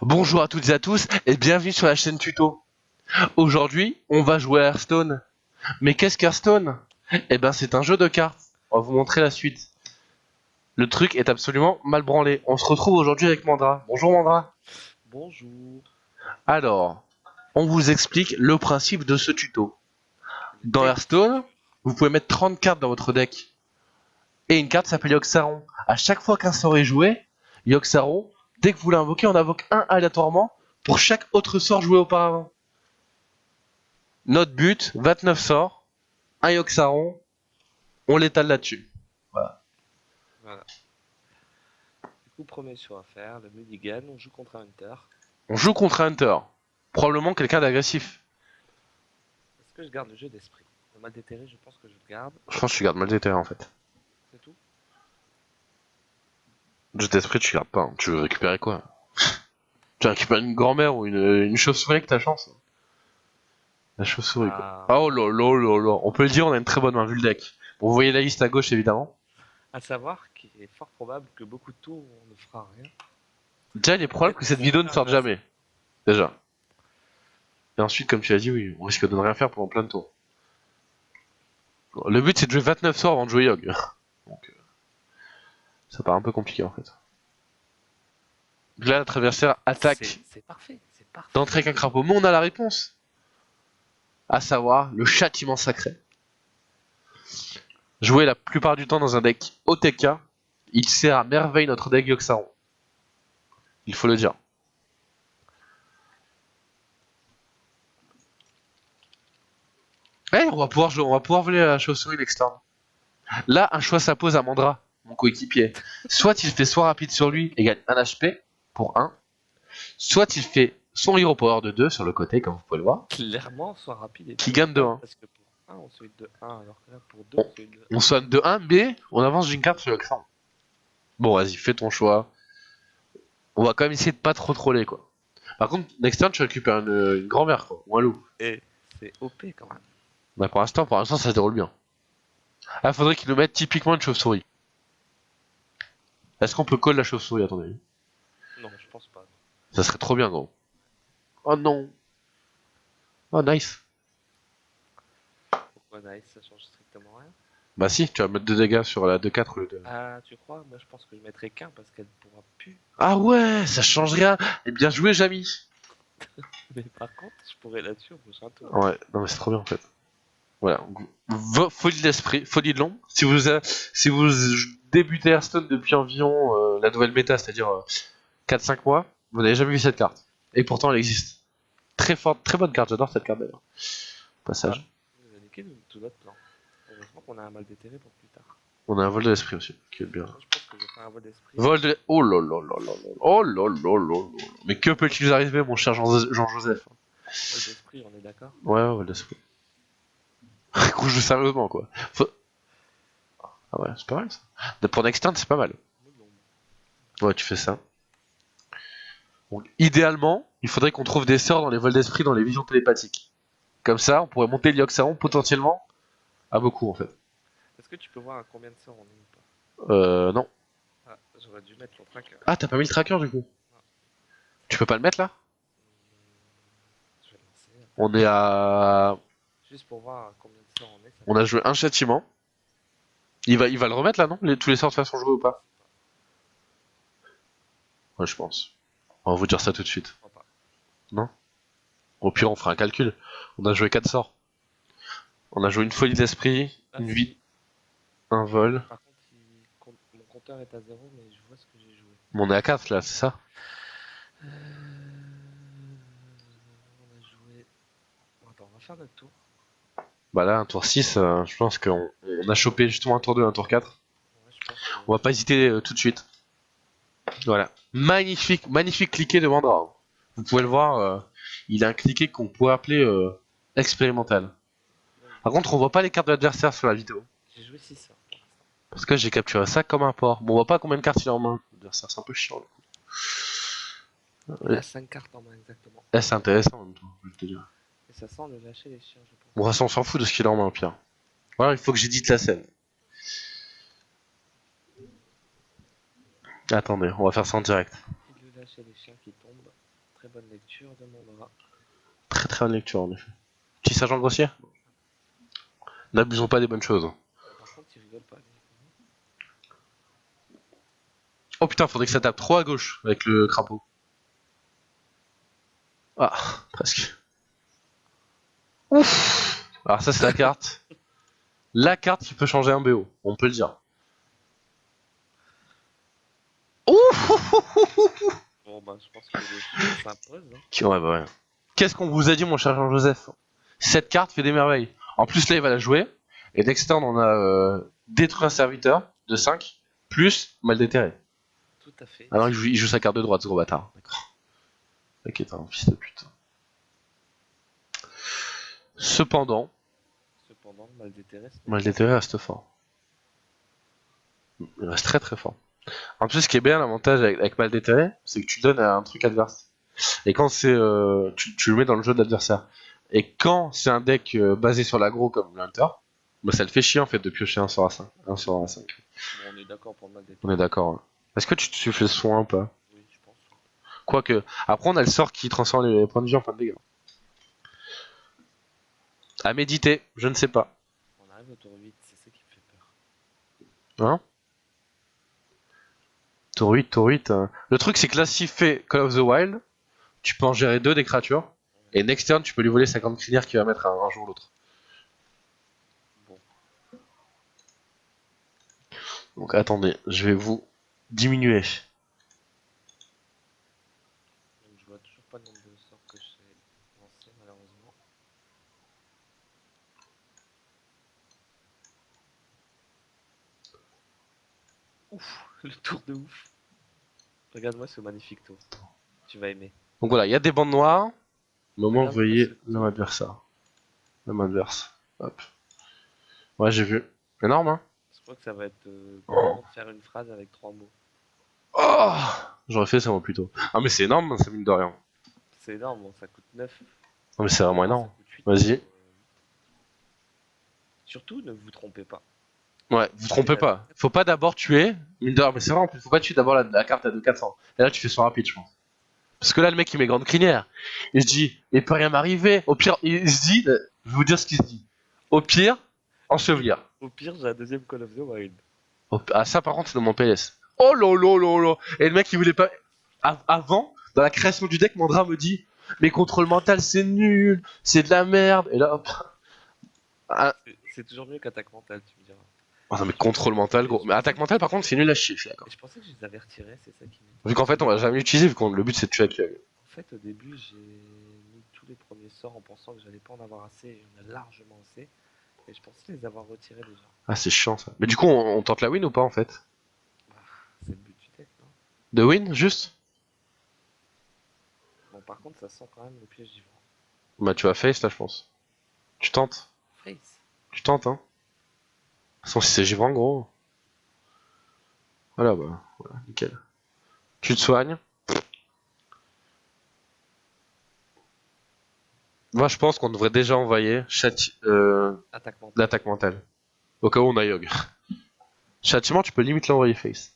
Bonjour à toutes et à tous et bienvenue sur la chaîne Tuto. Aujourd'hui, on va jouer à Hearthstone. Mais qu'est-ce qu'Hearthstone? Eh ben, c'est un jeu de cartes. On va vous montrer la suite. Le truc est absolument mal branlé. On se retrouve aujourd'hui avec Mandra. Bonjour Mandra. Bonjour. Alors, on vous explique le principe de ce tuto. Le Dans deck. Hearthstone, vous pouvez mettre 30 cartes dans votre deck. Et une carte s'appelle Yogg-Saron. À chaque fois qu'un sort est joué, Yogg-Saron, dès que vous l'invoquez, on invoque un aléatoirement pour chaque autre sort joué auparavant. Notre but, 29 sorts, un Yogg-Saron, on l'étale là-dessus. Voilà. Voilà. Du coup, premier choix à faire, le mulligan, on joue contre un hunter. On joue contre un Hunter. Probablement quelqu'un d'agressif. Est-ce que je garde le jeu d'esprit? Le mal déterré, je pense que je le garde. Je pense que tu gardes mal déterré en fait. C'est tout? Jeu d'esprit, tu gardes pas. Hein. Tu veux récupérer quoi? Tu récupères une grand-mère ou une chauve-souris avec ta chance. La chauve-souris quoi. Ah, Oh là là là là. On peut le dire, on a une très bonne main vu le deck. Bon, vous voyez la liste à gauche évidemment. à savoir qu'il est fort probable que beaucoup de tours, on ne fera rien. Déjà, il est probable que cette vidéo ne sorte jamais. Déjà. Et ensuite, comme tu as dit, oui, on risque de ne rien faire pendant plein de tours. Le but c'est de jouer 29 sorts avant de jouer Yogg. Donc, ça paraît un peu compliqué en fait. Là, notre adversaire attaque C'est parfait, c'est parfait. d'entrée avec un crapaud, mais on a la réponse. À savoir, le châtiment sacré. Joué la plupart du temps dans un deck OTK, il sert à merveille notre deck Yogg-Saron. Il faut le dire. Eh, on va pouvoir voler la chauve-souris l'externe. Là, un choix s'impose à Mandra, mon coéquipier. Soit il fait soin rapide sur lui et gagne 1 HP pour 1, soit il fait son hero power de 2 sur le côté, comme vous pouvez le voir, Clairement, soit rapide et qui tout. gagne de 1. Parce que pour 1, on swing de 1, alors que là, pour 2, On, on swing de on 1. soigne de 1, mais on avance d'une carte sur Yogg-Saron. Bon, vas-y, fais ton choix. On va quand même essayer de pas trop troller, quoi. Par contre, next turn, tu récupères une grand-mère, quoi, ou un loup. Et c'est OP quand même. Bah, pour l'instant, ça se déroule bien. Ah, faudrait qu'ils nous mettent typiquement une chauve-souris. Est-ce qu'on peut coller la chauve-souris, à ton avis? Non, je pense pas. Ça serait trop bien, gros. Oh non. Oh, nice. Pourquoi nice, ça change strictement rien. Bah si, tu vas mettre 2 dégâts sur la 2-4 au lieu de... Ah, tu crois? Moi, je pense que je mettrai qu'un parce qu'elle pourra plus. Ah ouais, ça change rien. Et bien joué, Jamy. Mais par contre, je pourrais là-dessus au prochain tour. Ouais, non mais c'est trop bien, en fait. Voilà. Folie d'esprit, folie de long. Si vous débutez Hearthstone depuis environ la nouvelle méta, c'est-à-dire 4-5 mois, vous n'avez jamais vu cette carte. Et pourtant, elle existe. Très forte, très bonne carte, j'adore cette carte d'ailleurs. Passage. Vous avez niqué tout notre plan. Heureusement qu'on a un mal déterré pour plus tard. On a un vol de l'esprit aussi, qui est bien. Moi, je pense que je vais faire un vol d'esprit. Vol de... Oh là là là là là. Oh là là là là. Mais que peut-il arriver, mon cher Jean-Joseph? Vol d'esprit, on est d'accord? Ouais, ouais, vol d'esprit. Gros jeu sérieusement, quoi. Ah ouais, c'est pas mal ça. Pour next turn, c'est pas mal. Ouais, tu fais ça. Donc, idéalement, il faudrait qu'on trouve des sorts dans les vols d'esprit, dans les visions télépathiques. Comme ça, on pourrait monter l'Yogg-Saron potentiellement à beaucoup, en fait. Est-ce que tu peux voir à combien de sorts on est ou pas? Non. Ah, j'aurais dû mettre mon tracker. Ah, t'as pas mis le tracker, du coup? Tu peux pas le mettre, là? Je vais le lancer. On est à... Juste pour voir à combien de sorts on est. On a joué un châtiment. Il va le remettre, là, non? Tous les sorts de façon jouée ou pas? Ouais, je pense. On va vous dire ça tout de suite. Je crois pas. Non? Au pire, on fera un calcul. On a joué 4 sorts. On a joué une folie d'esprit, Ah, une si. vie, un vol. Par contre, mon compteur est à 0, mais je vois ce que j'ai joué. Mais on est à 4 là, c'est ça? On a joué. Bon, attends, on va faire notre tour. Bah là, un tour 6, je pense qu'on a chopé justement un tour 2, un tour 4. Ouais, je pense que... On va pas hésiter tout de suite. Voilà. Magnifique, magnifique cliqué de Mandra. Vous pouvez le voir, il a un cliqué qu'on pourrait appeler expérimental. Par contre, on voit pas les cartes de l'adversaire sur la vidéo. J'ai joué 6 sorts pour l'instant. Parce que j'ai capturé ça comme un port. Bon, on voit pas combien de cartes il a en main. L'adversaire, c'est un peu chiant. Il a 5 cartes en main exactement. Eh, c'est intéressant en même temps, je vais te dire. Et ça sent le lâcher les chiens, je pense. Bon, ça, on s'en fout de ce qu'il a en main, au pire. Voilà, il faut que j'édite la scène. Attendez, on va faire ça en direct. Il veut lâcher les chiens qui tombent. Très bonne lecture de mon bras. Très très bonne lecture en effet. Petit sergent grossier. N'abusons pas des bonnes choses. Par contre, il rigole pas. Oh putain, faudrait que ça tape trop à gauche avec le crapaud. Ah, presque. Ouf. Alors ça c'est la carte. La carte qui peut changer un BO, on peut le dire. Ouf. Bon, bah, je pense que le chien s'impose. Hein. Ouais, bah ouais. Qu'est-ce qu'on vous a dit, mon cher Jean-Joseph? Cette carte fait des merveilles. En plus, là, il va la jouer. Et next turn, on a détruit un serviteur de 5, plus mal déterré. Tout à fait. Alors, il joue sa carte de droite, ce gros bâtard. D'accord. Ok, t'es un fils de pute. Cependant, mal déterré. mal déterré reste fort. Il reste très très fort. En plus, ce qui est bien, l'avantage avec mal déterré, c'est que tu donnes à un truc adverse. Et quand c'est. Tu le mets dans le jeu de l'adversaire. Et quand c'est un deck basé sur l'aggro comme l'Hunter, bah ça le fait chier en fait de piocher 1 sur A5. 1 sur A5. Bon, on est d'accord pour le mal déterré. On est d'accord. Hein. Est-ce que tu fais soin ou pas? Oui, je pense. Quoique. Après, on a le sort qui transforme les points de vie en points de dégâts. À méditer, je ne sais pas. On arrive au tour 8, c'est ça qui me fait peur. Hein? Tour 8, tour 8. Le truc, c'est que là, s'il fait Call of the Wild, tu peux en gérer 2 des créatures. Et next turn, tu peux lui voler 50 crinières qui va mettre un jour ou l'autre. Bon. Donc attendez, je vais vous diminuer. Donc, je vois toujours pas le nombre de sorts que j'ai lancé, malheureusement. Ouf, le tour de ouf. Regarde-moi ce magnifique tour. Tu vas aimer. Donc voilà, il y a des bandes noires. Moment, vous Regarde-moi voyez ce l'homme adversaire. L'homme adverse. Hop. Ouais, j'ai vu. Énorme, hein? Je crois que ça va être Oh. de faire une phrase avec 3 mots. Oh, j'aurais fait ça moi plutôt. Ah, mais c'est énorme, ça mine de rien. C'est énorme, bon, ça coûte 9. Non, mais c'est vraiment Ça énorme. coûte 8. Vas-y. Surtout, ne vous trompez pas. Ouais, vous trompez pas. Faut pas d'abord tuer. Mine de rien, mais c'est vrai en plus, faut pas tuer d'abord la carte à 2-400. Et là, tu fais son rapide, je pense. Parce que là, le mec, il met grande crinière. Il se dit, il peut rien m'arriver. Au pire, il se dit, je vais vous dire ce qu'il se dit. Au pire, ensevelir. Au pire, j'ai un deuxième Call of the Wild. Ah, ça, par contre, c'est dans mon PS. Oh lolo lolo. Et le mec, il voulait pas. Avant, dans la création du deck, Mandra me dit, mais contrôle mental, c'est nul. C'est de la merde. Et là, hop. Ah, C'est toujours mieux qu'attaque mentale, tu me diras. oh non, mais contrôle mental, gros. Mais attaque mentale, par contre, c'est nul à chier, je suis d'accord. Et je pensais que je les avertirais, c'est ça qui m'étonne. Vu qu'en fait, on va jamais l'utiliser, vu que le but c'est de tuer avec l'œil. En fait, au début, j'ai mis tous les premiers sorts en pensant que j'allais pas en avoir assez, et on a largement assez. Et je pensais les avoir retirés déjà. Ah, c'est chiant ça. Mais du coup, on tente la win ou pas en fait? Bah, c'est le but du deck, non? De win, juste? Bon, par contre, ça sent quand même le piège d'Ivran. Bah, tu vas face là, je pense. Tu tentes. Face. Tu tentes, hein. De toute façon, si c'est givrant, gros. Voilà, bah, voilà, nickel. Tu te soignes. Moi, je pense qu'on devrait déjà envoyer Attaque mentale. l'attaque mentale. Au cas où on a Yogg. Châtiment, tu peux limite l'envoyer face.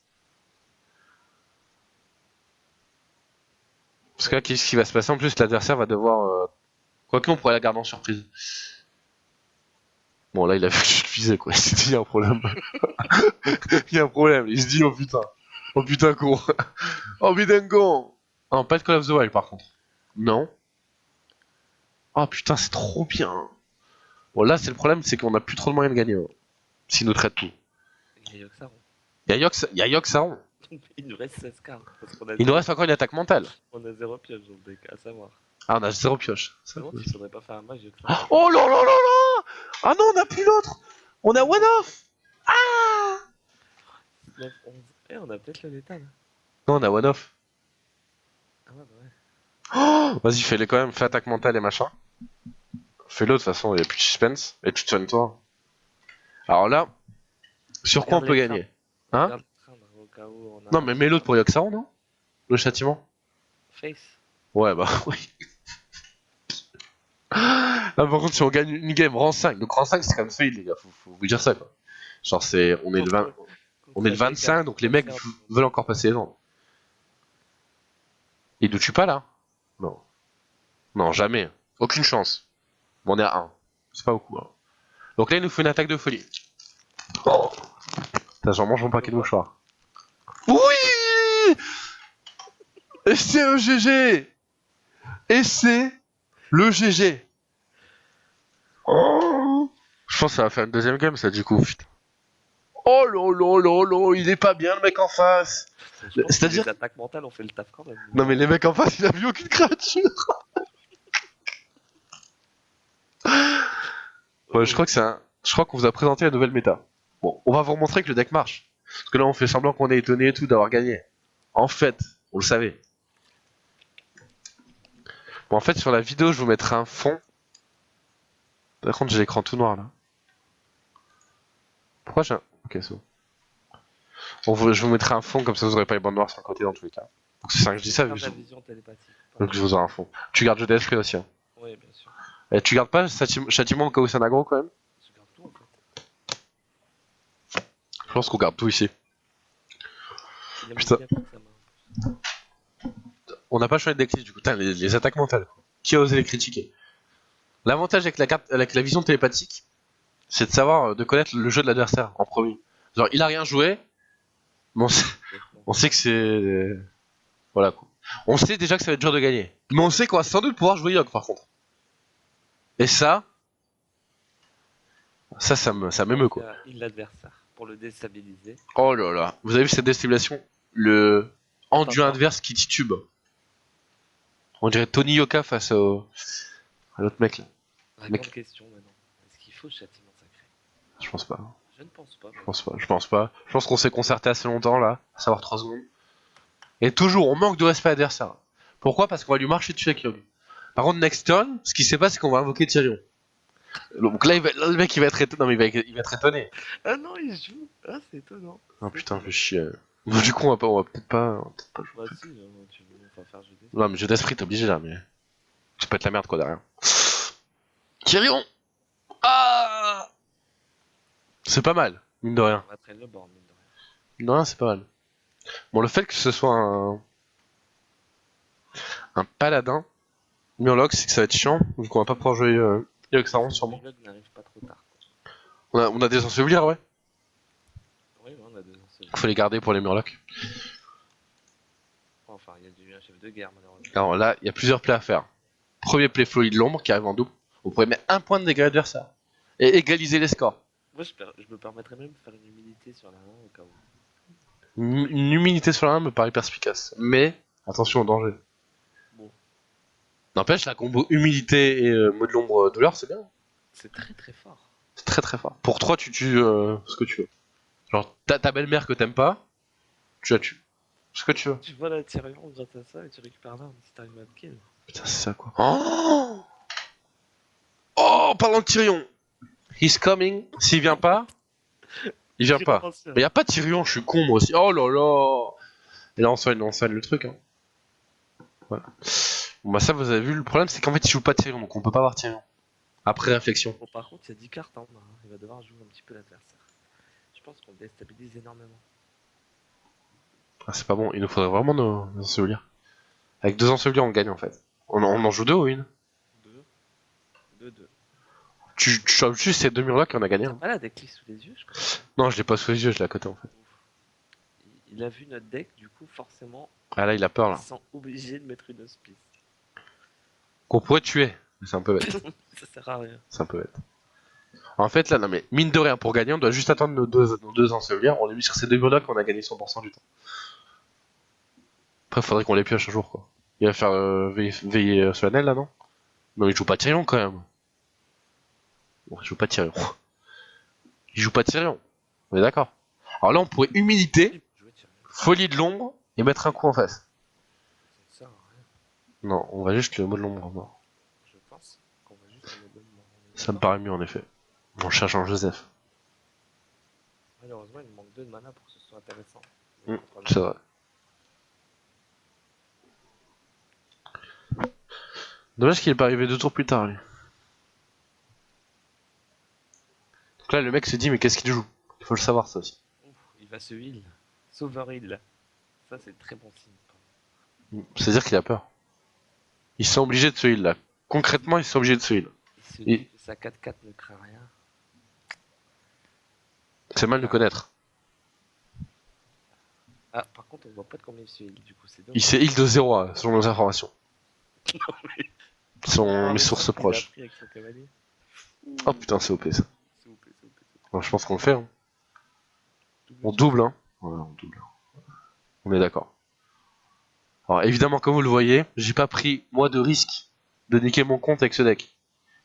Parce que là, qu'est-ce qui va se passer? En plus, l'adversaire va devoir. Quoique, on pourrait la garder en surprise. Bon, là, il a vu que je le visais, quoi. Il s'est dit, il y a un problème. Il y a un problème. Il se dit, oh putain. Oh putain, con. Oh putain, con. Ah, non, pas de Call of the Wild, par contre. Non. Oh putain, c'est trop bien. Bon, là, c'est le problème, c'est qu'on a plus trop de moyens de gagner. Hein, s'il nous traite tout. Il y a Yogg-Saron. Il y a Yogg Saron. Il nous reste 16 cartes. Parce qu'on a Il nous reste encore une attaque mentale. On a 0 pioche dans le deck, à savoir. Ah, on a 0 pioche. C'est bon, il faudrait pas faire un match Yogg-Saron. Oh là là là là. Ah non, on a plus l'autre. On a one off. Ah 9, 11. Eh, on a peut-être le létal. non, on a one off. Ah ouais, bah ouais. Oh, vas-y, fais-les quand même. Fais attaque mentale et machin. Fais-le, de toute façon, il n'y a plus de suspense. Et tu te soignes toi. Alors là, sur quoi on peut Regarde les gagner? Hein? Regarde le train, au cas où on a Non, mais mets l'autre pour Yogg Saron, non? Le châtiment? Face. Ouais, bah oui. Là, par contre, si on gagne une game rang 5, donc rang 5 c'est quand même fail, les gars, faut vous dire ça quoi. Genre, on est le 20, on est le 25, donc les mecs veulent encore passer les gens. Ils nous tuent pas là? Non, jamais. Aucune chance. Bon, on est à 1. C'est pas beaucoup. Hein. Donc là, il nous faut une attaque de folie. Oh. Putain, j'en mange mon paquet de mouchoirs. Oui. Et c'est un GG. Et c'est le GG. Oh. Je pense que ça va faire une deuxième game, ça, du coup. Putain. Oh là, il est pas bien, le mec en face. Je pense que C'est-à-dire... les attaques mentales ont fait le taf quand même. Non, mais les mecs en face, il a vu aucune créature. Ouais, je crois que c'est un... Je crois qu'on vous a présenté la nouvelle méta. Bon, on va vous montrer que le deck marche. Parce que là, on fait semblant qu'on est étonné et tout d'avoir gagné. En fait, on le savait. Bon, en fait, sur la vidéo, je vous mettrai un fond. Par contre, j'ai l'écran tout noir, là. Pourquoi j'ai un... Ok, c'est bon. Je vous mettrai un fond, comme ça vous aurez pas les bandes noires sur le côté dans tous les cas. Donc c'est ça que je dis ça, vu la que vision télépathique. donc je vous aurai un fond. Tu gardes le d'esprit aussi, hein. Oui, bien sûr. Et tu gardes pas châtiment au cas où c'est un aggro, quand même? Je garde tout en fait. Je pense qu'on garde tout ici. Il a Putain. mis bien sa main. On n'a pas choisi de deck list, du coup. Putain, les attaques mentales. Qui a osé les critiquer? L'avantage avec la carte, avec la vision télépathique, c'est de savoir, de connaître le jeu de l'adversaire en premier. Genre, il a rien joué, mais on sait que c'est... Voilà, quoi. On sait déjà que ça va être dur de gagner. Mais on sait qu'on va sans doute pouvoir jouer Yogg, par contre. Et ça m'émeut, quoi. Il l'adversaire pour le déstabiliser. Oh là là. Vous avez vu cette déstabilisation? Le enduit Papa. adverse qui titube. On dirait Tony Yoka face à l'autre mec, là. La Mec. grande question maintenant. Est-ce qu'il faut châtiment sacré? Je pense pas. Je ne pense pas. Je pense pas. Je pense pas. Je pense qu'on s'est concerté assez longtemps, là. À savoir 3 secondes. Et toujours, on manque de respect à l'adversaire. Pourquoi? Parce qu'on va lui marcher dessus avec Yogg. Par contre, next turn, ce qui se passe, c'est qu'on va invoquer Tyrion. Donc là, là, le mec, il va être étonné. Non, mais il va être étonné. Ah non, il joue. Ah, c'est étonnant. Oh putain, je chier. Du coup, on va peut-être pas jouer. Bah si, tu vas faire jeu des... Non, mais jeu d'esprit, t'es obligé là, mais. Ça peut être la merde, quoi, derrière. Tyrion! Ah! C'est pas mal, mine de rien. On va traîner le board, mine de rien. Non, c'est pas mal. Bon, le fait que ce soit un paladin, Murloc, c'est que ça va être chiant, vu qu'on va pas pouvoir jouer avec Saron, sûrement. Le n'arrive pas trop tard. On a des ensevelir, ouais. Oui, on a deux ensevelis. Faut les garder pour les Murlocs. Enfin, il y a un chef de guerre, malheureusement. Alors là, il y a plusieurs plays à faire. Premier play Fleury de l'ombre qui arrive en double. On pourrait mettre un point de dégâts adversaire. Et égaliser les scores. Moi, je me permettrais même de faire une humilité sur la 1 au cas où. Une humilité sur la 1 me paraît perspicace. Mais, attention au danger. Bon, N'empêche, la combo humilité et mot de l'ombre douleur, c'est bien. c'est très très fort. C'est très très fort. Pour 3, tu tues ce que tu veux. Genre, ta belle-mère que t'aimes pas, tu la tues. Ce que tu veux. Tu vois la Tyrion grâce à ça et tu récupères l'arme si t'arrives à te kill. Putain, c'est ça quoi. Oh, oh, parlant de Tyrion. He's coming. S'il vient pas, il vient pas. Mais y a pas de Tyrion, je suis con moi aussi. Oh là là. Et là, on soigne le truc. Hein. Voilà. Bon, bah, ça, vous avez vu, le problème, c'est qu'en fait, il joue pas Tyrion, donc on peut pas avoir Tyrion. Après réflexion. Bon, par contre, il y a 10 cartes en main. Il va devoir jouer un petit peu l'adversaire. Je pense qu'on le déstabilise énormément. Ah, c'est pas bon, il nous faudrait vraiment nos ensevelirs. Avec 2 ensevelirs, on gagne en fait. On en joue 2 ou une? 2, 2. Tu chopes juste ces 2 murs-là qu'on a gagné. Hein. Ah là, decklist sous les yeux, je crois. Non, je l'ai pas sous les yeux, je l'ai à côté en fait. Il a vu notre deck, du coup, forcément, Ah là, il a peur ils là. sont obligés de mettre une hospice. Qu'on pourrait tuer, mais c'est un peu bête. Ça sert à rien. C'est un peu bête. En fait, là, non mais, mine de rien, pour gagner, on doit juste attendre nos deux ensevelirs. On est mis sur ces 2 murs-là qu'on a gagné 100% du temps. Après, faudrait qu'on les pioche un jour quoi. Il va faire veiller solennel là, non? Non, il joue pas Tyrion quand même. Bon, il joue pas Tyrion. Il joue pas Tyrion. On est d'accord. Alors là, on pourrait humilité, Jouer Tyrion, folie de l'ombre et mettre un coup en face. ça sert à rien. Non, on va juste le mot de l'ombre mort. Je pense qu'on va juste le mode mort. Ça me paraît mieux en effet. On cherche un Joseph. Malheureusement, il me manque 2 de mana pour que ce soit intéressant. C'est vrai. Dommage qu'il est pas arrivé 2 tours plus tard lui. Donc là le mec se dit mais qu'est-ce qu'il joue? Il faut le savoir ça aussi. Ouf, il va se heal. Sauveur heal. Ça, c'est très bon signe. C'est-à-dire qu'il a peur. Ils sont obligés de se heal là. concrètement, ils sont obligés de se heal. Il se Et- dit que sa 4-4 ne craint rien. C'est mal de connaître. Ah, par contre, on voit pas de combien il se heal, du coup, c'est Il dommage. s'est heal de 0 selon nos informations. Selon Oh, mes le sources truc qu'il a proches. pris avec son cavalier. Oh putain, c'est OP ça. C'est OP, c'est OP, c'est OP. Bon, je pense qu'on le fait. Hein. Double On check. double, hein. Ouais, on double. On est d'accord. Alors évidemment, comme vous le voyez, j'ai pas pris moi de risque de niquer mon compte avec ce deck.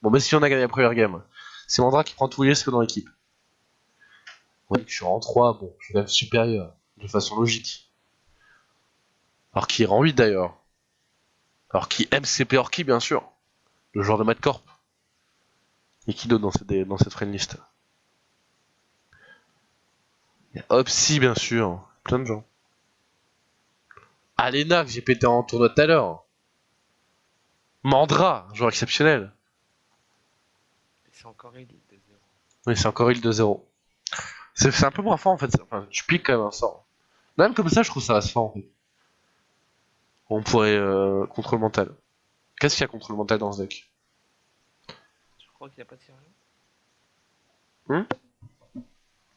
Bon, même si on a gagné la première game, c'est Mandra qui prend tous les risques dans l'équipe. Ouais, je suis en 3, bon, je suis quand même supérieur, de façon logique. Alors qui est en 8 d'ailleurs. Alors qui aime CP Orki bien sûr, le joueur de Madcorp. Et qui d'autre dans cette friend list? Il y a Opsy bien sûr, plein de gens. Alena que j'ai pété en tournoi tout à l'heure. Mandra, joueur exceptionnel. Et c'est encore heal de 0. Oui, c'est encore il de 0. C'est un peu moins fort en fait. Enfin, je pique quand même un sort. Même comme ça, je trouve ça assez fort en fait. On pourrait contrôle mental. Qu'est-ce qu'il y a contrôle mental dans ce deck? Je crois qu'il n'y a pas de Tyrion.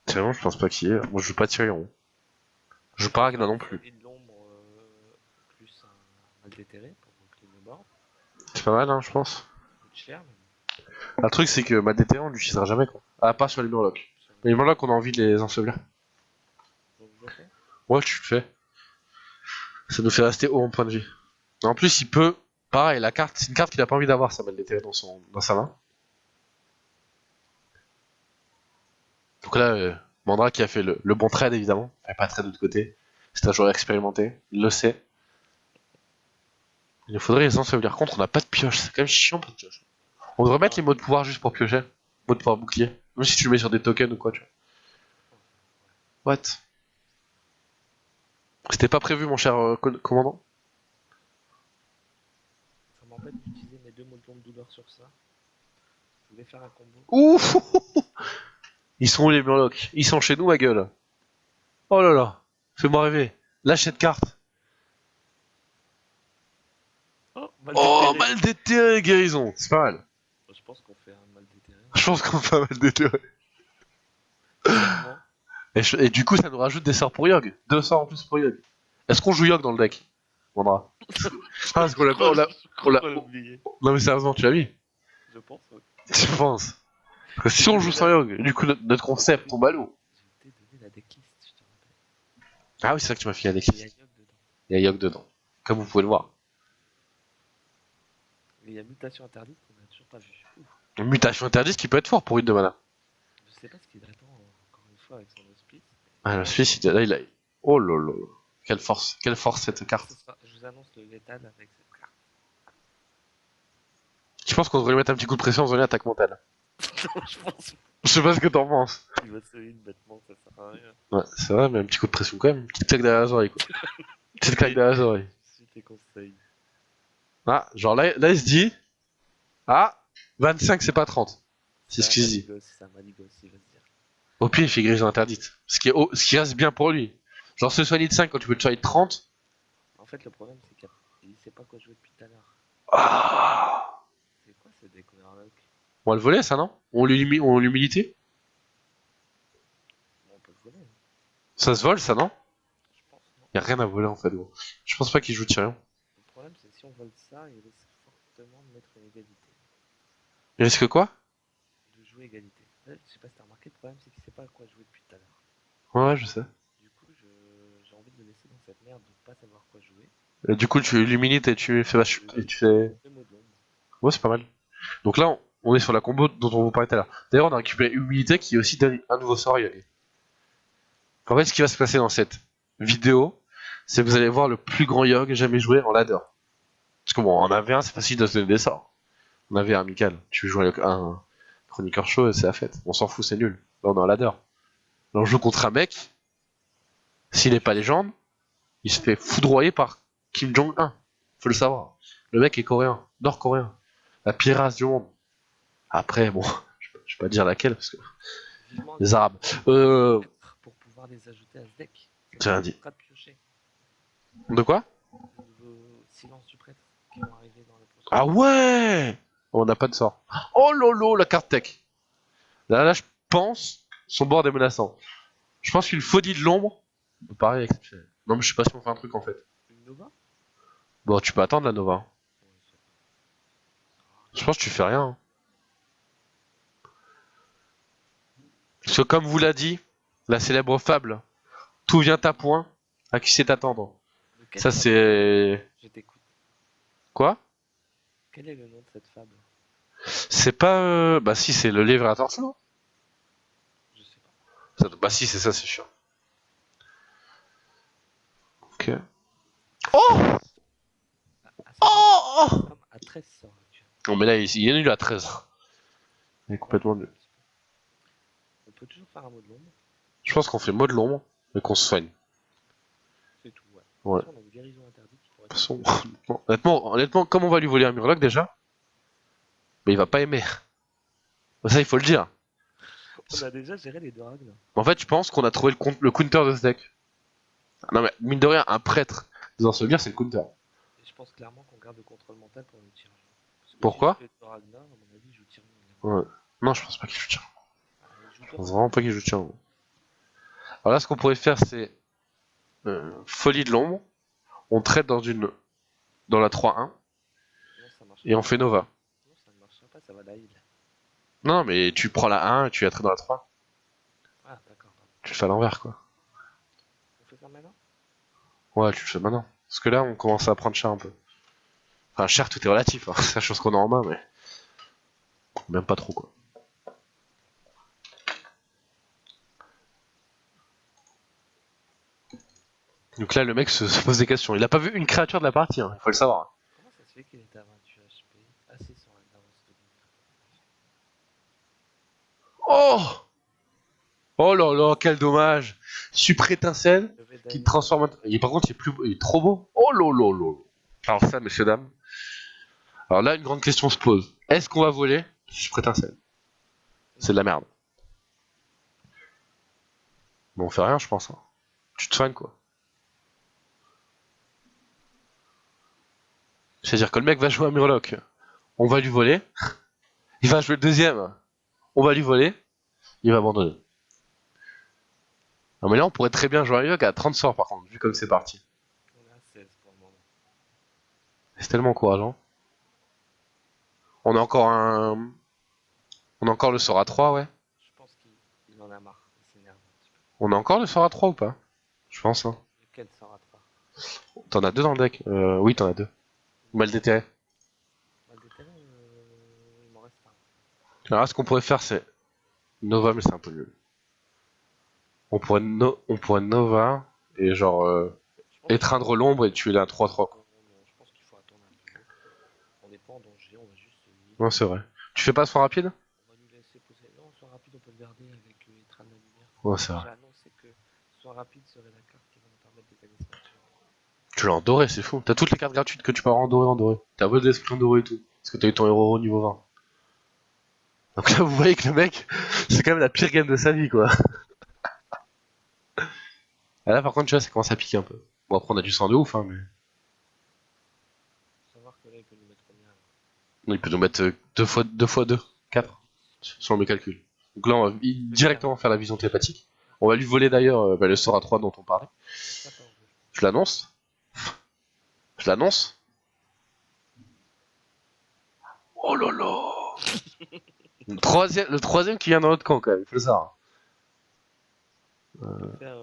Tyrion, je pense pas qu'il y ait. Moi, je joue pas Tyrion. Je joue pas Ragnar non plus. Et de l'ombre, plus un mal déterré pour clean le board. C'est pas mal, hein, je pense. Ça coûte cher, mais Le truc, c'est que ma DT, on l'utilisera jamais quoi. À part sur les Murlocs. sur Les Murlocs, on a envie de les ensevelir. Donc je le fais. Ouais, tu le fais. Ça nous fait rester haut en point de vie. En plus, il peut. Pareil, la carte, c'est une carte qu'il a pas envie d'avoir, ça mal DT dans sa main. Donc là, Mandra qui a fait le bon trade évidemment. Il pas de trade de l'autre côté. C'est un joueur expérimenté, il le sait. Il nous faudrait les ensevelir. Contre, on n'a pas de pioche, c'est quand même chiant pas de pioche. On devrait mettre les mots de pouvoir juste pour piocher. Mots de pouvoir bouclier. Même si tu le mets sur des tokens ou quoi, tu vois. What? C'était pas prévu, mon cher commandant? Ça m'embête d'utiliser mes deux mots de douleur sur ça. Je voulais faire un combo. Ouf. Ils sont où les Murlocs? Ils sont chez nous, ma gueule. Oh là là. Fais-moi rêver. Lâche cette carte. Oh, mal Oh, déterré. mal déterré, guérison. C'est pas mal. Je pense qu'on fait un mal déterré. Je pense qu'on fait mal déterré. Clairement. Et du coup, ça nous rajoute des sorts pour Yogg. 2 sorts en plus pour Yogg. Est-ce qu'on joue Yogg dans le deck? Mandra. Ah, parce qu'on l'a pas. On l'a. oublié. Non, mais sérieusement, tu l'as mis? Je pense, ouais. Tu penses? Parce que si on joue sans Yogg, du coup, notre concept tombe à l'eau. J'ai oublié de donner la decklist, je te rappelle. Ah oui, c'est ça que tu m'as fait, Il y a Alexis. Yogg dedans. Il y a Yogg dedans. Comme vous pouvez le voir. Et il y a mutation interdite qu'on a toujours pas vu. Ouf. Une mutation interdite qui peut être fort pour une de mana. Je sais pas ce qu'il attend encore une fois avec son hospice. Ah, le Suisse, là, il a. Oh lolo. Quelle force cette carte. Je vous annonce le létal avec cette carte. Je pense qu'on devrait lui mettre un petit coup de pression en zone attaque mentale. Non, je pense Je sais pas ce que t'en penses. qu'il va se une bêtement, ça sert à rien. Ouais, c'est vrai, mais un petit coup de pression quand même. Une petite claque derrière les oreilles, quoi. Une petite claque derrière les oreilles. Suis tes conseils. Ah, genre là, il se dit. Ah, 25, c'est pas 30. C'est ce qu'il se dit. C'est un maligos, il va se dire. Au pire, il fait guérison interdite. Ce qui reste bien pour lui. Genre, se soigner de 5 quand tu peux te soigner de 30. En fait, le problème, c'est qu'il sait pas quoi jouer depuis tout à l'heure. Ah. C'est quoi ce deck Murloc? On va le voler, ça, non? On l'humilité? Bon, on peut le voler, hein. Ça se vole, ça, non? Je pense, non. Y a rien à voler, en fait, gros. Je pense pas qu'il joue Tyrion. Le problème, c'est que si on vole ça, il risque fortement de mettre une égalité. Il risque quoi? De jouer égalité. Je sais pas si t'as remarqué, le problème, c'est qu'il sait pas à quoi jouer depuis tout à l'heure. Ouais, je sais. Du coup, j'ai envie de le laisser dans cette merde de pas savoir quoi jouer. Et du coup, tu illuminites et tu fais et tu fais. Deux mots de l'ombre. Ouais, c'est pas mal. Donc là, on est sur la combo dont on vous parlait tout à l'heure. D'ailleurs, on a récupéré humilité qui aussi donne un nouveau sort à Yogg. En fait, ce qui va se passer dans cette vidéo, c'est que vous allez voir le plus grand Yogg jamais joué en ladder. Parce que bon, en AV1, c'est facile de se donner des sorts. En AV1 amical, tu joues un chroniqueur chaud et c'est la fête. On s'en fout, c'est nul. Là, on est en ladder. Là, on joue contre un mec, s'il est pas légende, il se fait foudroyer par Kim Jong-un. Faut le savoir. Le mec est coréen, nord-coréen. La pire race du monde. Après, bon, je vais pas dire laquelle, parce que Vivement les Arabes. pour pouvoir les ajouter à ce deck. J'ai rien dit. Pas de piocher. De quoi? Le nouveau silence du prêtre. qui vont arriver dans la prochaine. Ah ouais. On n'a pas de sort. Oh lolo, la carte tech. Là, je pense, son board est menaçant. Je pense qu'une folie de l'ombre me paraît exceptionnelle. Non, mais je sais pas si on fait un truc en fait. Une Nova? Bon, tu peux attendre la Nova. Ouais, c'est Je pense que tu fais rien. Hein. Parce que comme vous l'a dit, la célèbre fable, tout vient à point, à qui sait attendre. de quelle Ça fable? c'est... Je t'écoute. Quoi? Quel est le nom de cette fable? C'est pas... Bah si, c'est le livre à torse, non? Je sais pas. Bah si, c'est ça, c'est chiant. Ok. Oh. À savoir que Oh, cette oh. femme a 13 sorts actuellement. Non mais là, il est nul à 13. Il est complètement nul. On peut toujours faire un mot de l'ombre. Je pense qu'on fait mot de l'ombre et qu'on se soigne. C'est tout, ouais. Ouais. De toute façon, on a une guérison interdite qui pourrait De toute façon, honnêtement, comme on va lui voler un murloc déjà, mais il va pas aimer. Ça, il faut le dire. On a déjà géré les deux ragnes. En fait, je pense qu'on a trouvé le counter de ce deck. Non mais, mine de rien, un prêtre dans ce guerre, c'est le counter. Et je pense clairement qu'on garde le contrôle mental pour le tirage. Parce que Pourquoi? si je fais deux Ragnar, à mon avis, je tire Ouais. Non, je pense pas qu'il joue tien. je joue Je deux pense Ragnar. vraiment pas qu'il joue tien. Alors là, ce qu'on pourrait faire, c'est folie de l'ombre. On traite dans la 3-1 Non, ça marche et on pas. fait Nova. Non, ça ne marchera pas, ça va la heal. Non, mais tu prends la 1 et tu la traites dans la 3. Ah, d'accord. Tu le fais à l'envers, quoi. On fait ça maintenant? Ouais, tu le fais maintenant. Parce que là, on commence à prendre cher un peu. Enfin, cher, tout est relatif. Hein. C'est la chose qu'on a en main, mais même pas trop, quoi. Donc là, le mec se pose des questions. Il a pas vu une créature de la partie, hein. Il faut le savoir. Comment ça se fait qu'il était à 28 HP? Assez sur Ragnar en seconde. Oh. Oh là là, quel dommage. Super étincelle Levé qui te d'ailleurs. transforme en... Par contre, il est trop beau. Oh là là là. Alors ça, messieurs, dames. Alors là, une grande question se pose. Est-ce qu'on va voler Super étincelle. C'est de la merde. Mais on fait rien, je pense. Hein. Tu te soignes, quoi. C'est-à-dire que le mec va jouer à Murloc. On va lui voler. Il va jouer le deuxième. On va lui voler. Il va abandonner. Non mais là, on pourrait très bien jouer à Murloc à 30 sorts, par contre, vu comme c'est parti. On est à 16 pour le moment. C'est tellement encourageant. On a encore un... On a encore le sort à 3, ouais. Je pense qu'il en a marre. Il s'énerve un petit peu. On a encore le sort à 3 ou pas? Je pense, hein. Lequel sort à 3? T'en as deux dans le deck. Oui, t'en as deux. Mal déterré. Mal déterré, il m'en reste un. Alors là, ce qu'on pourrait faire, c'est Nova, mais c'est un peu nul. On pourrait Nova et genre Je pense étreindre l'ombre et tuer la 3-3. non, non, je pense qu'il faut attendre un peu. On n'est pas en danger, on va juste heal. Non, c'est vrai. Tu fais pas ce rapide? On va lui laisser poser. Non, soin rapide, on peut le garder avec Étran de la lumière. Ouais, c'est vrai. J'ai annoncé que soin rapide serait la carte qui va nous permettre des talismans sur. Tu l'as en doré, c'est fou. T'as toutes les cartes gratuites que tu peux avoir en doré. T'as vol d'esprit en doré et tout. Parce que t'as eu ton héros au niveau 20. Donc là, vous voyez que le mec, c'est quand même la pire game de sa vie, quoi. Et là, par contre, tu vois, ça commence à piquer un peu. Bon, après, on a du sang de ouf, hein, mais. Savoir que là, il peut nous mettre combien là? Non, il peut nous mettre 2 fois 2, 4, selon mes calculs. Donc là, on va directement faire la vision télépathique. On va lui voler d'ailleurs le sort à 3 dont on parlait. Ça part en jeu. Je l'annonce. Je l'annonce. Oh là là. Le troisième qui vient dans notre camp, quand même. Il faut le savoir. On peut faire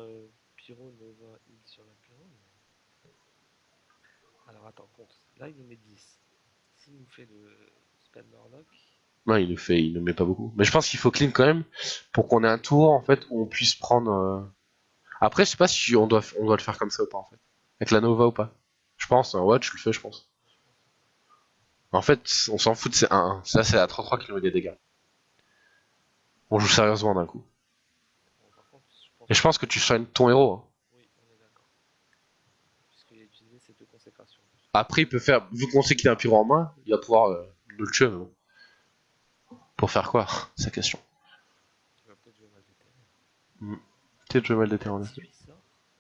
Pyro, Nova, Heal sur la Pyro. Alors attends, compte. Là, il nous met 10. S'il nous fait le spell Murloc, Non, il ne met pas beaucoup. Mais je pense qu'il faut clean quand même pour qu'on ait un tour en fait où on puisse prendre. Après, je sais pas si on doit le faire comme ça ou pas en fait. Avec la Nova ou pas. Je pense, ouais, tu le fais, je pense. En fait, on s'en fout de ces 1-1. Ça, c'est la 3-3 qui nous met des dégâts. On joue sérieusement d'un coup. bon, par contre, je pense Et je pense que tu soignes ton héros. Hein. oui, on est d'accord. Puisqu'il a utilisé ces deux consécrations. Après, il peut faire, vu qu'on sait qu'il a un pyro en main, il va pouvoir le tuer. Mais bon. Pour faire quoi? C'est la question. Tu vas peut-être jouer mal déterré. Peut-être jouer mal On a déterminé. 18 sorts,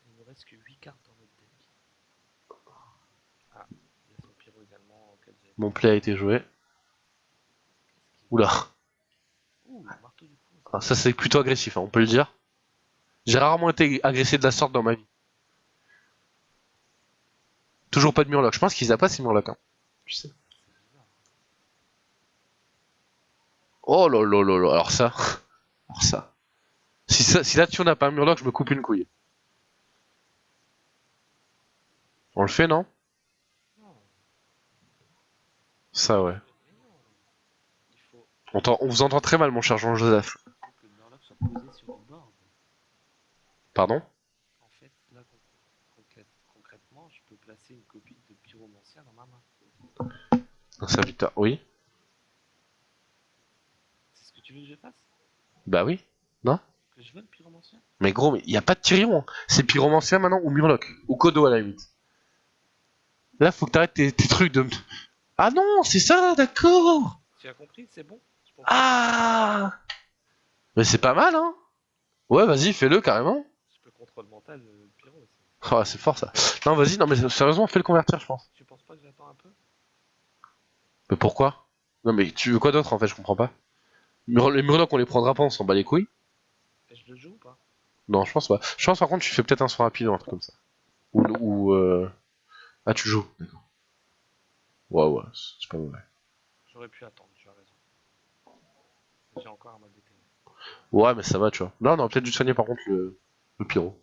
il ne reste que 8 cartes dans notre deck. Ah, il y a son pyro également Mon play a été joué. Oula. Ouh, marteau du coup. Ah, ça c'est plutôt agressif, hein, on peut le dire. J'ai rarement été agressé de la sorte dans ma vie. Toujours pas de murloc. Je pense qu'ils a pas ces murlocs. Hein. Tu sais. C'est bizarre. Oh là là là là. Alors ça. Alors ça. Si là-dessus on n'a pas un murloc, je me coupe une couille. On le fait, non? Non, Ça, ouais. mais non. Il faut, On vous entend très mal, mon cher Jean-Joseph. il faut que le Murloc soit posé sur une board. Pardon? En fait, là, concrètement, je peux placer une copie de Pyromancien dans ma main. Ça, putain. Oui? C'est ce que tu veux que je fasse? Bah oui. Non? Que je vole Pyromancien? Mais gros, mais y a pas de Tyrion. C'est pyromancien maintenant ou murloc. Ou Kodo à la limite. Là, faut que t'arrêtes tes trucs de. Ah non, c'est ça, d'accord. Tu as compris? C'est bon? Je peux Ah! Mais c'est pas mal, hein? Ouais, vas-y, fais-le carrément. Je peux contrôle mental Pyro aussi. Oh, c'est fort ça. Non, vas-y, non, mais sérieusement, fais le convertir, je pense. Tu penses pas que j'attends un peu? Mais pourquoi? Non, mais tu veux quoi d'autre en fait, je comprends pas. Les murlocs, on les prendra pas, on s'en bat les couilles. Et je le joue ou pas? Non, je pense pas. Je pense par contre, tu fais peut-être un saut rapide ou un truc comme ça. Ou. Ah, tu joues. D'accord. Ouais, ouais, c'est pas mauvais. J'aurais pu attendre, tu as raison. J'ai encore un mal d'été. Ouais, mais ça va, tu vois. Là, on aurait peut-être dû soigner par contre le pyro.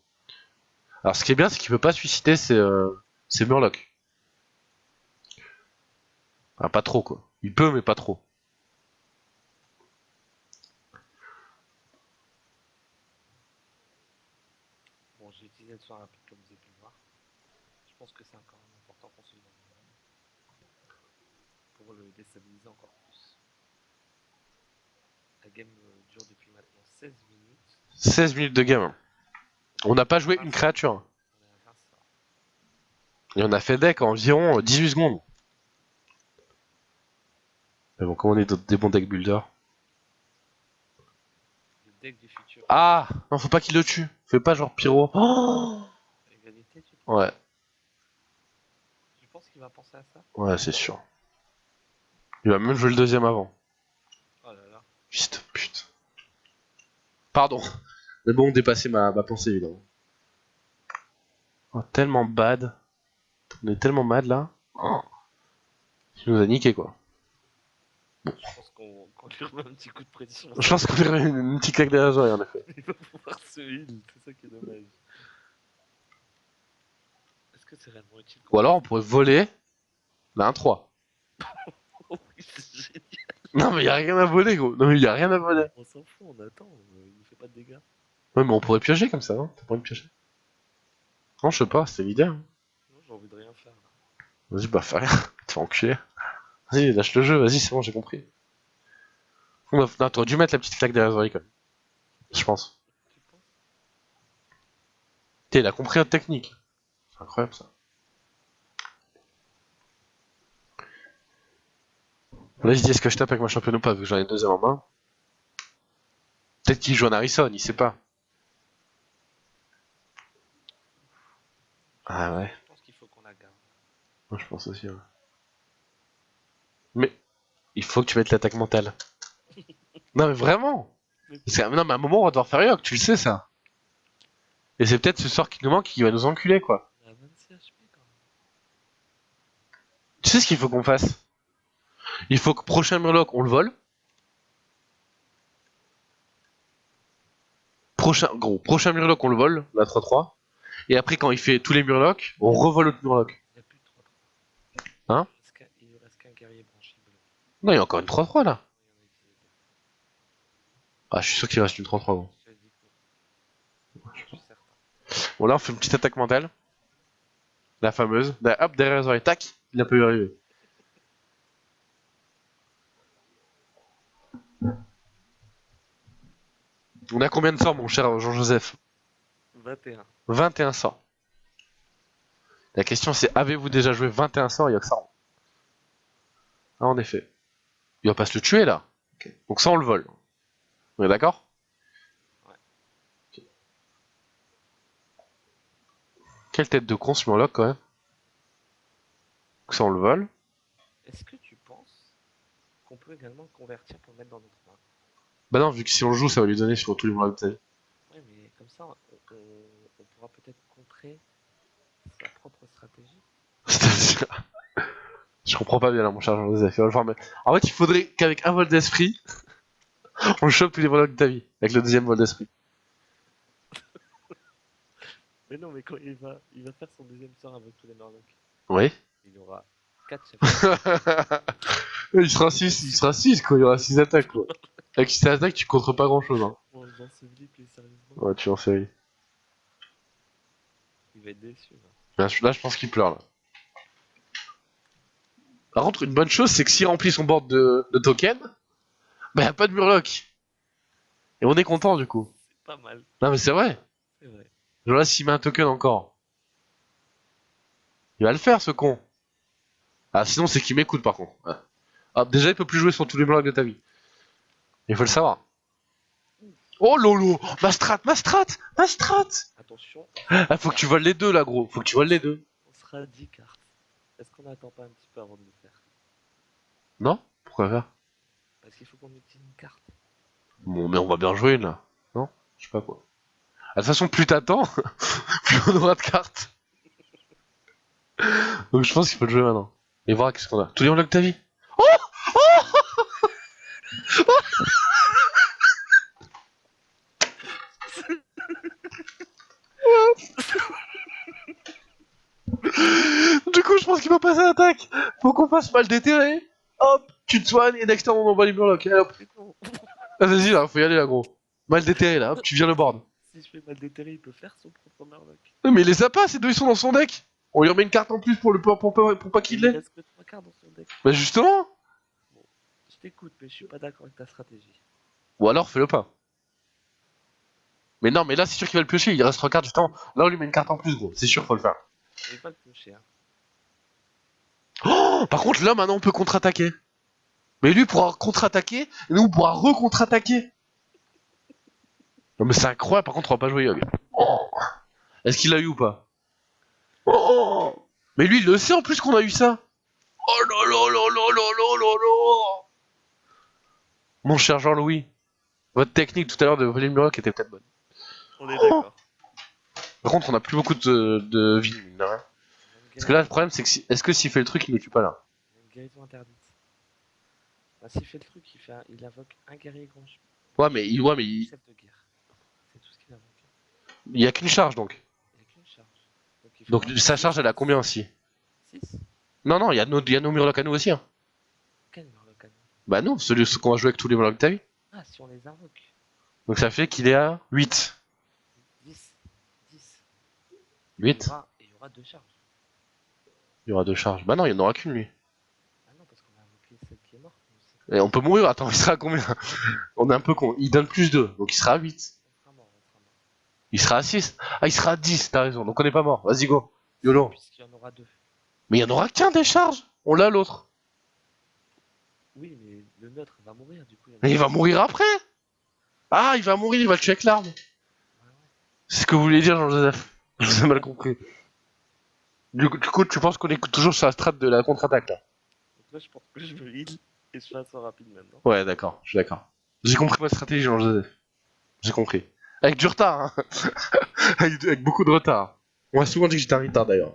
Alors, ce qui est bien, c'est qu'il peut pas suicider ses murlocs. Ah, pas trop, quoi. Il peut, mais pas trop. Bon, j'ai utilisé le soin rapide comme vous avez pu le voir. Je pense que c'est quand même important qu'on se le demande pour le déstabiliser encore plus. La game dure depuis maintenant 16 minutes. 16 minutes de game. On n'a pas joué une créature. On est à 20 sorts. Et on a fait deck en environ 18 secondes. Mais bon, comment on est des bons deck builders. Le deck du futur. Ah! Non, faut pas qu'il le tue. Fais pas genre pyro. Oh Égalité, tu penses? ouais, Tu penses qu'il va penser à ça? ouais, c'est sûr. Il va même jouer le deuxième avant. Oh là là. Putain, putain. Pardon. Mais bon, dépasser ma pensée, évidemment. Oh, tellement bad. On est tellement mad là. Oh. Il nous a niqué quoi. Je pense qu'on lui remet un petit coup de pression. Je pense qu'on verrait une petite claque derrière les oreilles en effet. Il va pouvoir se heal, c'est ça qui est dommage. Est-ce que c'est réellement utile Ou alors on pourrait voler la 1-3. Oh oui, c'est génial. Non mais y a rien à voler gros. Non mais y a rien à voler. On s'en fout, on attend, il ne fait pas de dégâts. Ouais mais on pourrait piocher comme ça, hein. T'as pas envie de piocher? Non je sais pas, c'était l'idée. Hein. Non, j'ai envie de rien faire là. Vas-y bah fais rien. Tu vas enculer. Vas-y lâche le jeu, vas-y c'est bon j'ai compris. Non, t'aurais dû mettre la petite claque derrière les oreilles quand même. Je pense. Tu penses? T'es, il a compris notre technique. C'est incroyable ça. Là je dis est-ce que je tape avec ma championne ou pas vu que j'en ai une deuxième en main. Peut-être qu'il joue en Harrison, il sait pas. Ah ouais, Je pense qu'il faut qu'on la garde. moi je pense aussi. Ouais. Mais il faut que tu mettes l'attaque mentale. Non mais vraiment. Non mais à un moment on va devoir faire Yok, tu le sais ça. Et c'est peut-être ce sort qui nous manque qui va nous enculer quoi. On a 26 HP quand même. Tu sais ce qu'il faut qu'on fasse? Il faut que prochain Murloc on le vole. Prochain Murloc on le vole, la 3-3. Et après quand il fait tous les Murlocs, on revole l'autre Murloc. Il n'y a plus de 3-3. Hein? Il ne reste qu'un guerrier branchible. Non, il y a encore une 3-3 là. Il y en a utilisé deux. Ah, je suis sûr qu'il reste une 3-3 gros. Je te dis que non. Je suis certain. Bon là on fait une petite attaque mentale. La fameuse. Hop, derrière les oreilles, tac, il a pas y arriver. On a combien de sorts mon cher Jean-Joseph? 21. 21 sorts. La question c'est avez-vous déjà joué 21 sorts Yogg-Saron? Ah en effet. Il va pas se le tuer là. Okay. Donc ça on le vole. On est d'accord? Ouais. Okay. Quelle tête de con ce Murloc quand même. Donc ça on le vole. Est-ce que tu penses qu'on peut également le convertir pour le mettre dans notre main? Bah non, vu que si on le joue, ça va lui donner sur tous les mois de ta vie. Ouais, mais comme ça, on pourra peut-être contrer sa propre stratégie. C'est-à-dire, je comprends pas bien là, mon cher Joseph. En fait, il faudrait qu'avec un vol d'esprit, on chope tous les vols de ta vie. Avec le deuxième vol d'esprit. Mais non, mais quand il va faire son deuxième sort avec tous les Murlocs, Oui. il aura 4 chefs. Il sera 6 quoi, il y aura 6 attaques quoi. Avec 6 attaques, tu contres pas grand chose hein. On les ensevelit plus sérieusement. Ouais, tu en sais. Il va être déçu. Là, je pense qu'il pleure là. Par contre, une bonne chose, c'est que s'il remplit son board de tokens, bah y a pas de Murloc. Et on est content du coup. C'est pas mal, Non mais c'est vrai. c'est vrai. Genre là, s'il met un token encore, il va le faire ce con. Ah, sinon, c'est qu'il m'écoute par contre. Ouais. Ah, déjà, il peut plus jouer sur tous les Murlocs de ta vie. Il faut le savoir. Oh lolo, ma strat, ma strat, ma strat. Attention, Ah, faut que tu voles les deux là, gros. Faut que tu voles les deux. on sera à 10 cartes. Est-ce qu'on n'attend pas un petit peu avant de le faire? Non? Pourquoi faire? Parce qu'il faut qu'on utilise une carte. Bon, mais on va bien jouer une là. Non? Je sais pas quoi. Ah, de toute façon, plus t'attends, plus on aura de cartes. Donc je pense qu'il faut le jouer maintenant. Et voir qu'est-ce qu'on a. Tous les Murlocs de ta vie. Du coup, je pense qu'il va passer à l'attaque. Faut qu'on fasse mal déterré. Hop, tu te soignes et next time on envoie les Murlocs. Allez, hop. Mais non. Ah, vas-y là, faut y aller là, gros. Mal déterré là, hop, tu viens le board. Si je fais mal déterré, il peut faire son propre Murloc. Non, mais il les a pas, ces deux ils sont dans son deck. On lui remet une carte en plus pour pas qu'il Il l'ait. reste que 3 cartes dans son deck. Bah justement. Bon, je t'écoute, mais je suis pas d'accord avec ta stratégie. Ou alors fais-le pas. Mais non, mais là c'est sûr qu'il va le piocher, il reste 3 cartes justement. Là on lui met une carte en plus, gros. C'est sûr, faut le faire. Il va le piocher, hein. Oh, par contre, là maintenant on peut contre-attaquer. Mais lui pourra contre-attaquer, et nous on pourra re-contre-attaquer. Non, mais c'est incroyable, par contre on va pas jouer Yogg. Oh. Est-ce qu'il l'a eu ou pas? Oh. Mais lui il le sait en plus qu'on a eu ça. Oh là là là là là là là là. Mon cher Jean-Louis, votre technique tout à l'heure de voler le Murloc était peut-être bonne. On est d'accord. Par contre, on a plus beaucoup de vie, mine de rien. Parce que là, le problème, c'est que est-ce que s'il fait le truc, il ne tue pas là? Il y a une guérison interdite. Bah, s'il fait le truc, il invoque un guerrier grand Ouais, mais il chef de guerre. C'est tout ce qu'il invoque. y a qu'une charge donc. Il n'y a qu'une charge. Donc sa charge, elle a combien aussi? 6. Non, non, il y a nos Murlocs à nous aussi. Hein. Quel Murloc à nous? Bah non, celui qu'on va jouer avec tous les Murlocs de ta vie. Ah, si on les invoque. Donc ça fait qu'il est à 8. 10. 10. 8. Il y aura 2 charges. Il y aura 2 charges. Bah non, il n'y en aura qu'une lui. Ah non, parce qu'on a invoqué celle qui est morte. Aussi. Et on peut mourir, attends, il sera à combien? On est un peu con. Il donne plus 2, donc il sera à 8. On sera mort, on sera mort. Il sera à 6. Ah, il sera à 10, t'as raison. Donc on n'est pas mort. Vas-y, go. YOLO. Puisqu'il y en aura 2. Mais il y en aura qu'un des charges. On l'a l'autre. Oui, mais le neutre va mourir du coup. Mais il va mourir après. Ah, il va mourir, il va le tuer avec l'arme. Ouais, ouais. C'est ce que vous voulez dire, Jean-Joseph. Je vous ai mal compris. Du coup, tu penses qu'on écoute toujours sur la strat de la contre-attaque là? Donc là, je pense que je me heal et je fais un sort rapide maintenant. Ouais, d'accord, je suis d'accord. J'ai compris votre stratégie, Jean-Joseph. J'ai compris. Avec du retard, hein. avec beaucoup de retard. On m'a souvent dit que j'étais un retard d'ailleurs.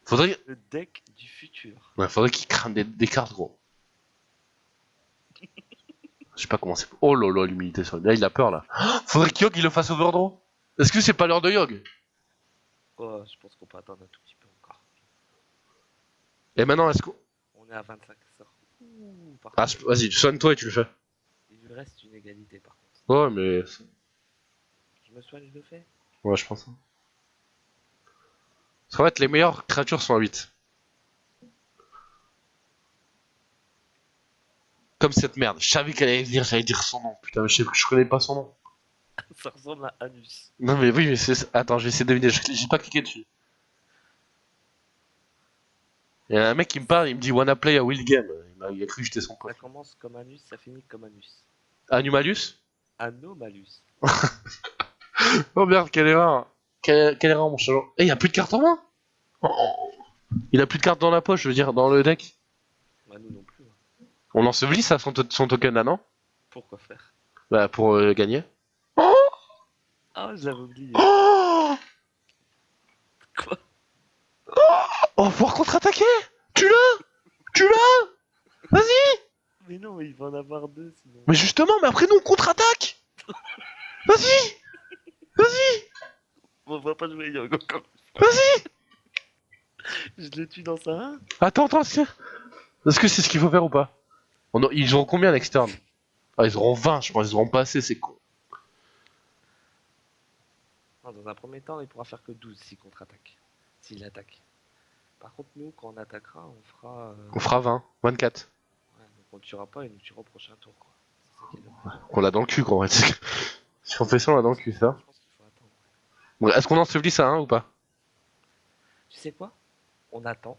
Faudrait, Le deck du futur. ouais, faudrait qu'il crame des cartes, gros. Je sais pas comment c'est. Oh là là, l'humilité sur lui. Là, il a peur là. Faudrait que Yogg il le fasse overdraw. Est-ce que c'est pas l'heure de Yogg? Oh, je pense qu'on peut attendre un tout petit peu encore. Et maintenant, est-ce qu'on. On est à 25 sorts. Ouh, par Ah, contre, vas-y, soigne-toi et tu le fais. il lui reste une égalité par contre. Ouais, mais. Je me soigne, je le fais. Ouais, je pense. Parce qu'en fait, les meilleures créatures sont à 8. Comme cette merde. Je savais qu'elle allait venir, j'allais dire son nom. Putain, mais je connais pas son nom. Ça ressemble à Anus. Non, mais oui, mais c'est. Attends, je vais essayer de deviner. J'ai pas cliqué dessus. Il y a un mec qui me parle, il me dit Wanna play a Will Game. Il a cru que j'étais son Ça pote. commence comme Anus, ça finit comme Anus. Anumalus? Anomalus. Oh merde, quelle erreur. Quelle erreur, mon chat. Eh, y'a plus de cartes en main. Oh. Il a plus de cartes dans la poche, je veux dire, dans le deck. Bah nous non plus. Hein. On ensevelit ça, son token là, non? Pourquoi faire? Bah, pour gagner. Ah, je l'avais oublié. Oh, Quoi? on va pouvoir contre-attaquer. Tu l'as. Tu l'as. Vas-y. Mais non, il va en avoir deux sinon. Mais justement, mais après nous on contre-attaque. Vas-y. Vas-y. On va pas jouer Yog encore. Vas-y. Je le tue dans sa main. Attends, est-ce que c'est ce qu'il faut faire ou pas? Ils auront combien l'externe? Ah, ils auront 20, je pense, ils auront pas assez, c'est con. Non, dans un premier temps, il pourra faire que 12 s'il contre-attaque. S'il attaque. Par contre, nous, quand on attaquera, on fera. On fera 20, 24. Ouais, donc on ne tuera pas et nous tuera au prochain tour, quoi. C'est ça qui est dommage. On l'a dans le cul, quoi, en fait. Si on fait ça, on l'a dans le cul, ça. Je pense qu'il faut attendre. Bon, est-ce qu'on ensevelit ça, hein, ou pas? Tu sais quoi? On attend.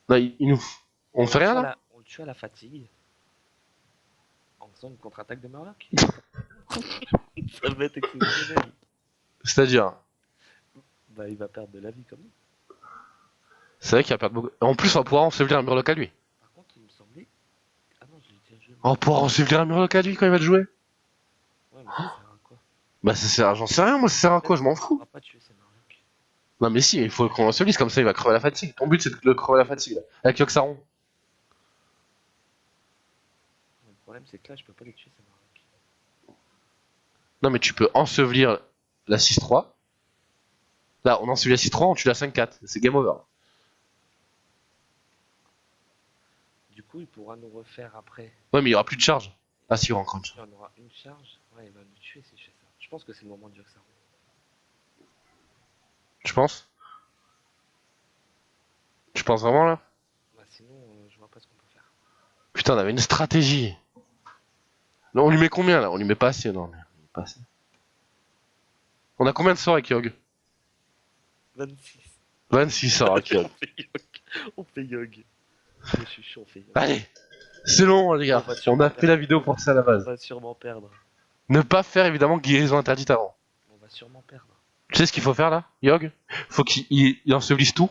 Non, il nous. On fait rien, là? On le tue à la fatigue. En faisant une contre-attaque de Murloc. Ça va être exceptionnel. C'est-à-dire. Bah, il va perdre de la vie comme nous. C'est vrai qu'il va perdre beaucoup. En plus, on va pouvoir ensevelir un Murloc à lui. Par contre, il me semblait. Ah non, j'ai dit un jeu. On va pouvoir ensevelir un Murloc à lui quand il va le jouer. Ouais, mais ça sert à quoi? Bah, ça sert à... J'en sais rien, moi, ça sert à quoi, je m'en On fous. va pas tuer ces Murlocs. Non, mais si, il faut qu'on l'ensevelisse, comme ça il va crever la fatigue. Ton but, c'est de le crever la fatigue, là. Avec Yoxaron. Le problème, c'est que là, je peux pas les tuer ces Murlocs. Non, mais tu peux ensevelir la 6-3. Là, on ensevelit la 6-3, on tue la 5-4. C'est game over. Du coup, il pourra nous refaire après. Ouais, mais il y aura plus de charge. Ah, si, il y aura encore une Il charge. y en aura une charge. Ouais, il va nous tuer si je fais ça. Je pense que c'est le moment de dire que ça. Tu penses? Tu penses vraiment, là? Bah, sinon, je vois pas ce qu'on peut faire. Putain, on avait une stratégie. Non, on lui met combien, là? On lui met pas assez, non. Pas assez. On a combien de sorts avec Yogg? 26. 26 sorts avec Yogg. On fait Yogg. On fait Yogg. Je suis chaud, on fait Yogg. Allez! C'est long, les gars. On a fait la vidéo pour ça à la On base. va sûrement perdre. Ne pas faire, évidemment, guérison interdite avant. On va sûrement perdre. Tu sais ce qu'il faut faire, là, Yogg? Faut qu'il ensevelisse tout.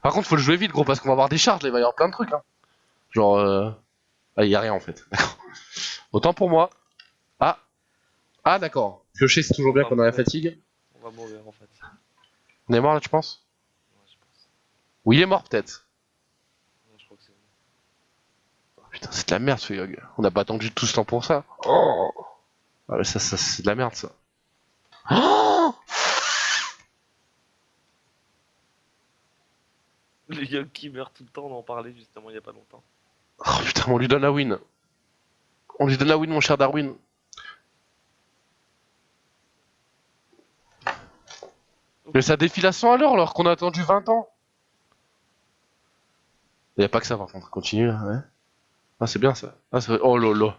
Par contre, faut le jouer vite, gros, parce qu'on va avoir des charges, là, il va y avoir plein de trucs, hein. Genre, ah, y a rien, en fait. D'accord. Autant pour moi. Ah! Ah, d'accord. Piocher, c'est toujours bien qu'on a la fatigue. On va mourir en fait. On est mort, là, tu penses? Ouais, je pense. Ou il est mort, peut-être. Non, je crois que c'est bon. Oh, putain, c'est de la merde, ce Yogg. On n'a pas attendu tout ce temps pour ça. Oh! Ah, mais ça c'est de la merde, ça. Oh! Le Yogg qui meurt tout le temps, on en parlait justement il y a pas longtemps. Oh, putain, on lui donne la win. On lui donne la win, mon cher Darwin. Mais ça défile à 100 à l'heure, alors qu'on a attendu 20 ans. Y a pas que ça, par contre. Continue, là, ouais. Ah, c'est bien, ça. Ah, oh lolo.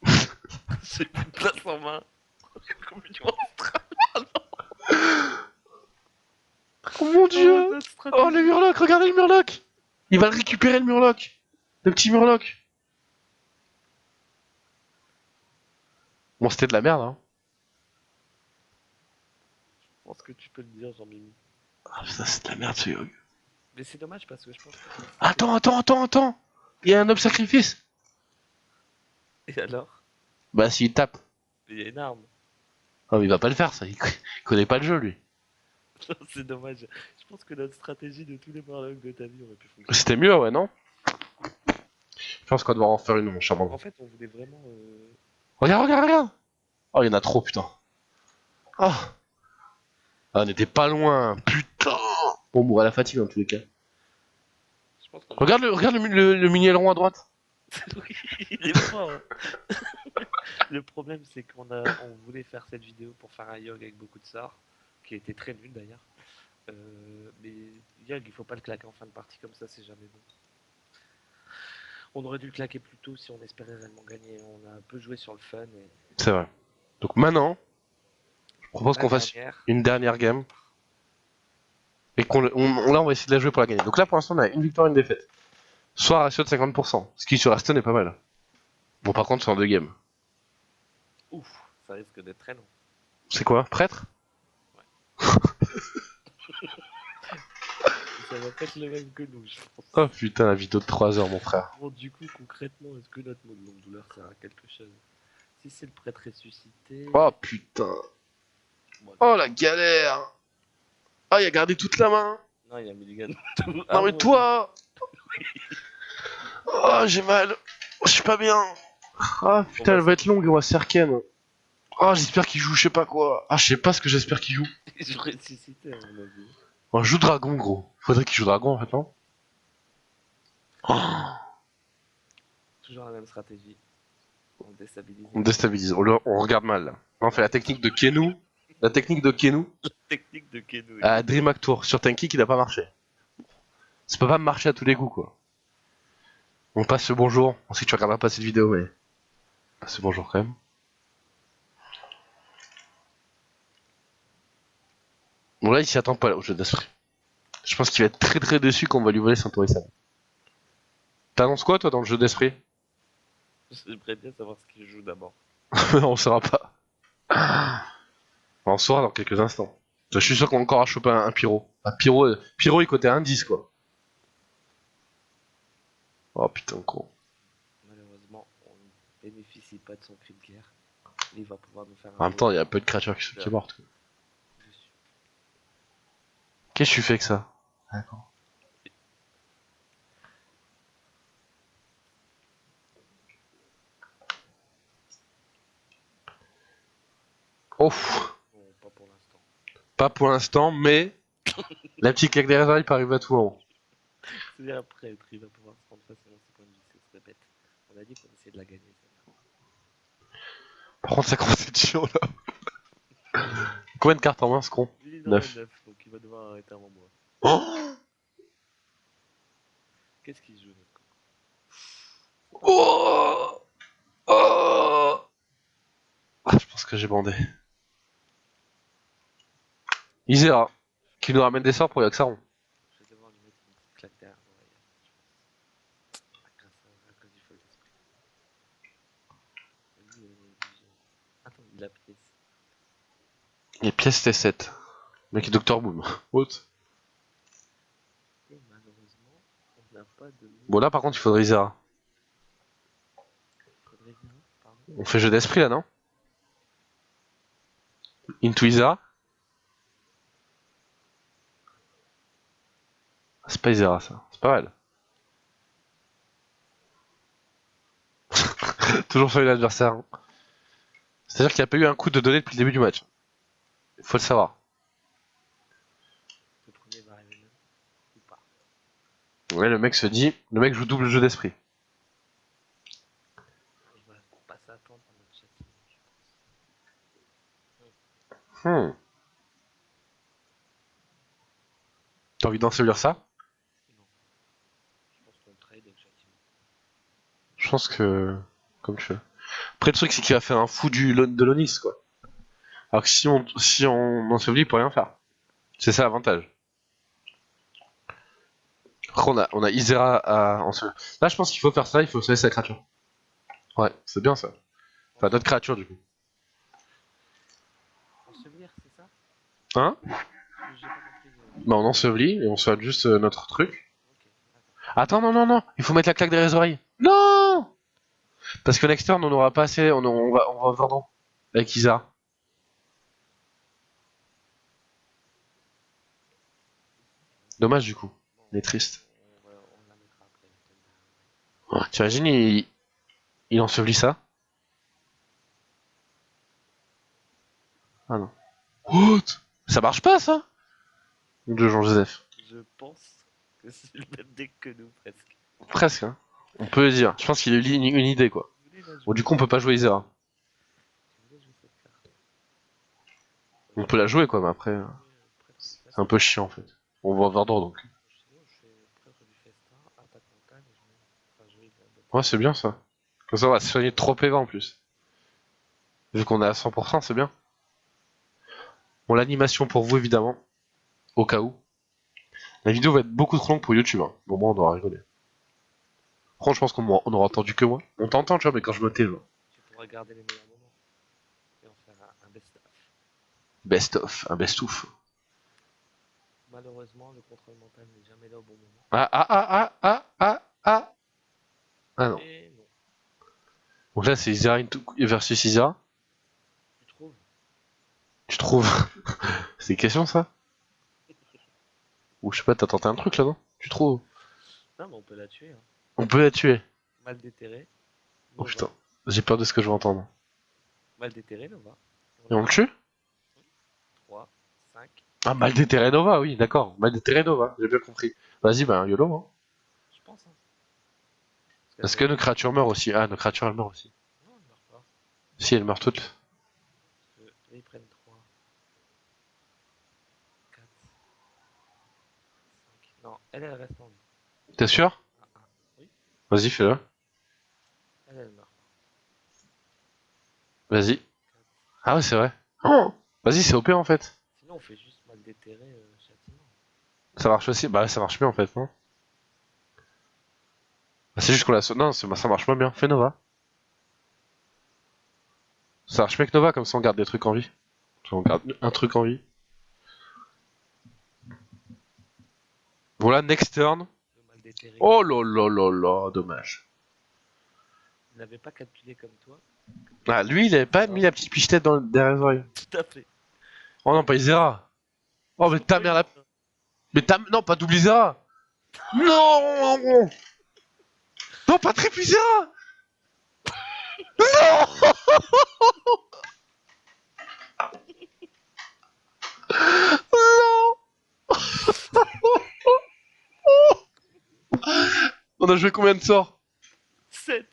J'ai plus de place en main. Comme une monstre. Oh mon dieu. Oh, notre stratégie. Oh, le Murloc, regardez le Murloc. Il va le récupérer, le Murloc. Le petit Murloc. Bon, c'était de la merde, hein. Je pense que tu peux le dire, Jean-Mimi. Ah, ça, c'est de la merde, ce Yogg. Mais c'est dommage parce que je pense que... Attends. Il y a un up sacrifice. Et alors? Bah, s'il tape. Il y a une arme. Oh, mais il va pas le faire, ça. Il connaît pas le jeu, lui. C'est dommage. Je pense que notre stratégie de tous les Murlocs de ta vie aurait pu fonctionner. C'était mieux, ouais, non? Je pense qu'on va devoir en faire une, mon cher Mandre. En fait, on voulait vraiment... Regarde. Oh, il y en a trop, putain. Oh. Ah, on était pas loin. Putain. Bon, on mourra à la fatigue, dans tous les cas. Je pense qu'on... Regarde le mini aileron à droite. Oui, il est fort. Le problème, c'est on voulait faire cette vidéo pour faire un Yogg avec beaucoup de sorts, qui était très nul d'ailleurs. Mais Yogg, il faut pas le claquer en fin de partie comme ça, c'est jamais bon. On aurait dû le claquer plus tôt si on espérait réellement gagner. On a un peu joué sur le fun. Et... C'est vrai. Donc maintenant, je propose qu'on fasse une dernière game. Et là, on va essayer de la jouer pour la gagner. Donc là, pour l'instant, on a une victoire et une défaite. Soit un ratio de 50%. Ce qui sur Aston est pas mal. Bon, par contre, c'est en 2 games. Ouf, ça risque d'être très long. C'est quoi? Prêtre? Ça va pas être le même que nous, je pense. Oh putain, la vidéo de 3 heures, mon frère. Bon, du coup, concrètement, est-ce que notre mot de longue douleur sert à quelque chose? Si c'est le prêtre ressuscité... Oh putain. Bon, Oh la galère. Ah, il a gardé toute la main. non, il y a Milligan. Non mais toi. Oh, j'ai mal. Je suis pas bien. Ah putain, elle va être longue, on va Serken. Oh, j'espère qu'il joue, je sais pas quoi. Ah, je sais pas ce que j'espère qu'il joue. Je ressuscité, à mon avis. On joue dragon, gros. Faudrait qu'il joue dragon en fait, non? Oh, Toujours la même stratégie. On déstabilise. on déstabilise, on regarde mal là. On fait la technique de Kenou. La technique de Kenou Technique de Keno. à DreamHack Tour sur Tanky qui n'a pas marché. Ça peut pas marcher à tous les coups quoi. On passe le bonjour. On sait que tu regarderas pas cette vidéo, mais. Passe le bonjour quand même. Bon là, il s'y attend pas là, au jeu d'esprit. Je pense qu'il va être très très déçu qu'on va lui voler son Torison. T'annonces quoi toi dans le jeu d'esprit? J'aimerais bien savoir ce qu'il joue d'abord. On saura pas. On saura dans quelques instants. Je suis sûr qu'on va encore à choper un pyro. Un pyro, pyro il cotait 1,10 quoi. Oh putain con. Malheureusement, on ne bénéficie pas de son cri de guerre. Il va pouvoir nous faire un En même temps, il y a peu de créatures qui sont mortes. Quoi. dessus. Qu'est-ce que tu fais avec ça? D'accord. Oh, Bon, pas pour l'instant. pas pour l'instant, mais la petite claque derrière il peut arriver à tout moment. C'est-à-dire après, il va pouvoir se rendre facilement ses points de vie, ce serait bête. On a dit qu'on essayait de la gagner, celle-là. Par contre, ça commence à être chiant là. Combien de cartes en main ce con? Il est dans 9. le 9, donc il va devoir arrêter avant moi. Oh, Qu'est-ce qu'il joue, notre con? oh, oh. Ah, je pense que j'ai bandé. Isera, qui nous ramène des sorts pour Yaxaron. Je vais devoir lui mettre une petite claque derrière l'oreille, je pense. À cause du feu d'esprit. Attends, il a pièce. Et pièce T7. Mec, Dr Boom. Haute. Et malheureusement, on n'a pas de... Bon, là par contre, il faudrait Isera. Faudrait dire, pardon. On fait jeu d'esprit là, non? Into Isera? C'est pas Isera ça. C'est pas mal. Toujours sur l'adversaire. Hein. C'est-à-dire qu'il n'y a pas eu un coup de donné depuis le début du match. Il faut le savoir. Le premier va arriver même, ou pas. Ouais, le mec se dit, le mec joue double jeu d'esprit. Il va pas s'attendre à notre châtiment, je pense. T'as envie d'ensevelir ça? Non. Je pense qu'on trade le châtiment. Je pense que... Comme tu veux. Après, le truc, c'est qu'il va faire un fou de l'Onis, quoi. Alors que si on ensevelit, il peut rien faire. C'est ça l'avantage. Après, on a Isera à ensevelir. Là, je pense qu'il faut faire ça, il faut ensevelir sa créature. Ouais, c'est bien ça. Enfin, d'autres créatures, du coup. Ensevelir, c'est ça? Hein? J'ai pas compris. Bah, on ensevelit et on sauve juste notre truc. Ok, d'accord. Attends, non, non, non, il faut mettre la claque derrière les oreilles. Non! Parce que next turn, on n'aura pas assez, on va overdon avec Isa. Dommage du coup, Bon, il est triste. on la mettra après. Oh, t'imagines, il ensevelit ça? Ah non. What? Ça marche pas ça? De Jean-Joseph. Je pense que c'est le même deck que nous, presque. Presque, hein. On peut le dire. Je pense qu'il a eu une idée quoi. Vous voulez la jouer? Bon, du coup, on peut pas jouer Isera. Vous voulez jouer cette carte? On peut la jouer quoi, mais après, Prêtre du c'est un peu chiant en fait. On va overdon donc. Sinon, je fais prêtre du festin, attaque montagne, et je mets. Enfin, je vais Ouais, c'est bien ça. Comme ça, on va se soigner de 3 PV en plus. Vu qu'on est à 100%, c'est bien. Bon, l'animation pour vous évidemment. Au cas où. La vidéo va être beaucoup trop longue pour YouTube. Hein. Bon, moi, on doit rigoler. Franchement, je pense qu'on aura entendu que moi. On t'entend, tu vois, mais quand je me tais, genre. Tu pourras garder les meilleurs moments. Et en Best of, un best of. Malheureusement, le contrôle mental n'est jamais là au bon moment. Ah ah ah ah ah ah ah. Ah non. Et non, Donc là c'est Isera versus Isera. tu trouves? Tu trouves? C'est une question ça? Ou je sais pas, t'as tenté un truc là non? Tu trouves? Non, mais on peut la tuer. Hein. On peut la tuer. Mal déterré. Oh Nova. putain, j'ai peur de ce que je vais entendre. Mal déterré, Nova. Et on le tue? 3, 5. Ah, mal déterré Nova, oui, d'accord. Mal déterré Nova, j'ai bien compris. Vas-y, bah, un YOLO, hein. Je pense. Hein. Est-ce que nos créatures meurent aussi? Ah, nos créatures elles meurent aussi. Non, elle meurt pas. Si, elles meurent toutes. Parce que là, ils prennent 3, 4, 5. Non, elle reste en vie. T'es sûr? Ah, ah. Oui, Vas-y, fais-le. elle meurt. Vas-y. Ah ouais, c'est vrai. Oh, vas-y, c'est OP en fait. Sinon, on fait juste mal déterré châtiment. Ça marche aussi. Bah, ça marche bien en fait, non? Bah, c'est juste qu'on la saute. Non, ça marche pas bien. Fais Nova. Ça marche mieux que Nova, comme ça on garde des trucs en vie. On garde un truc en vie. Voilà, next turn. Le mal déterré. Oh là là là là, dommage. Il n'avait pas calculé comme toi. Ah, lui, il avait pas mis la petite pichetette derrière les oreilles. Tout à fait. Oh non, pas Isera. Oh, mais ta mère la. Mais ta. Non, pas double Isera. Non. Non, pas triple Isera. Non. Non. On a joué combien de sorts? 7.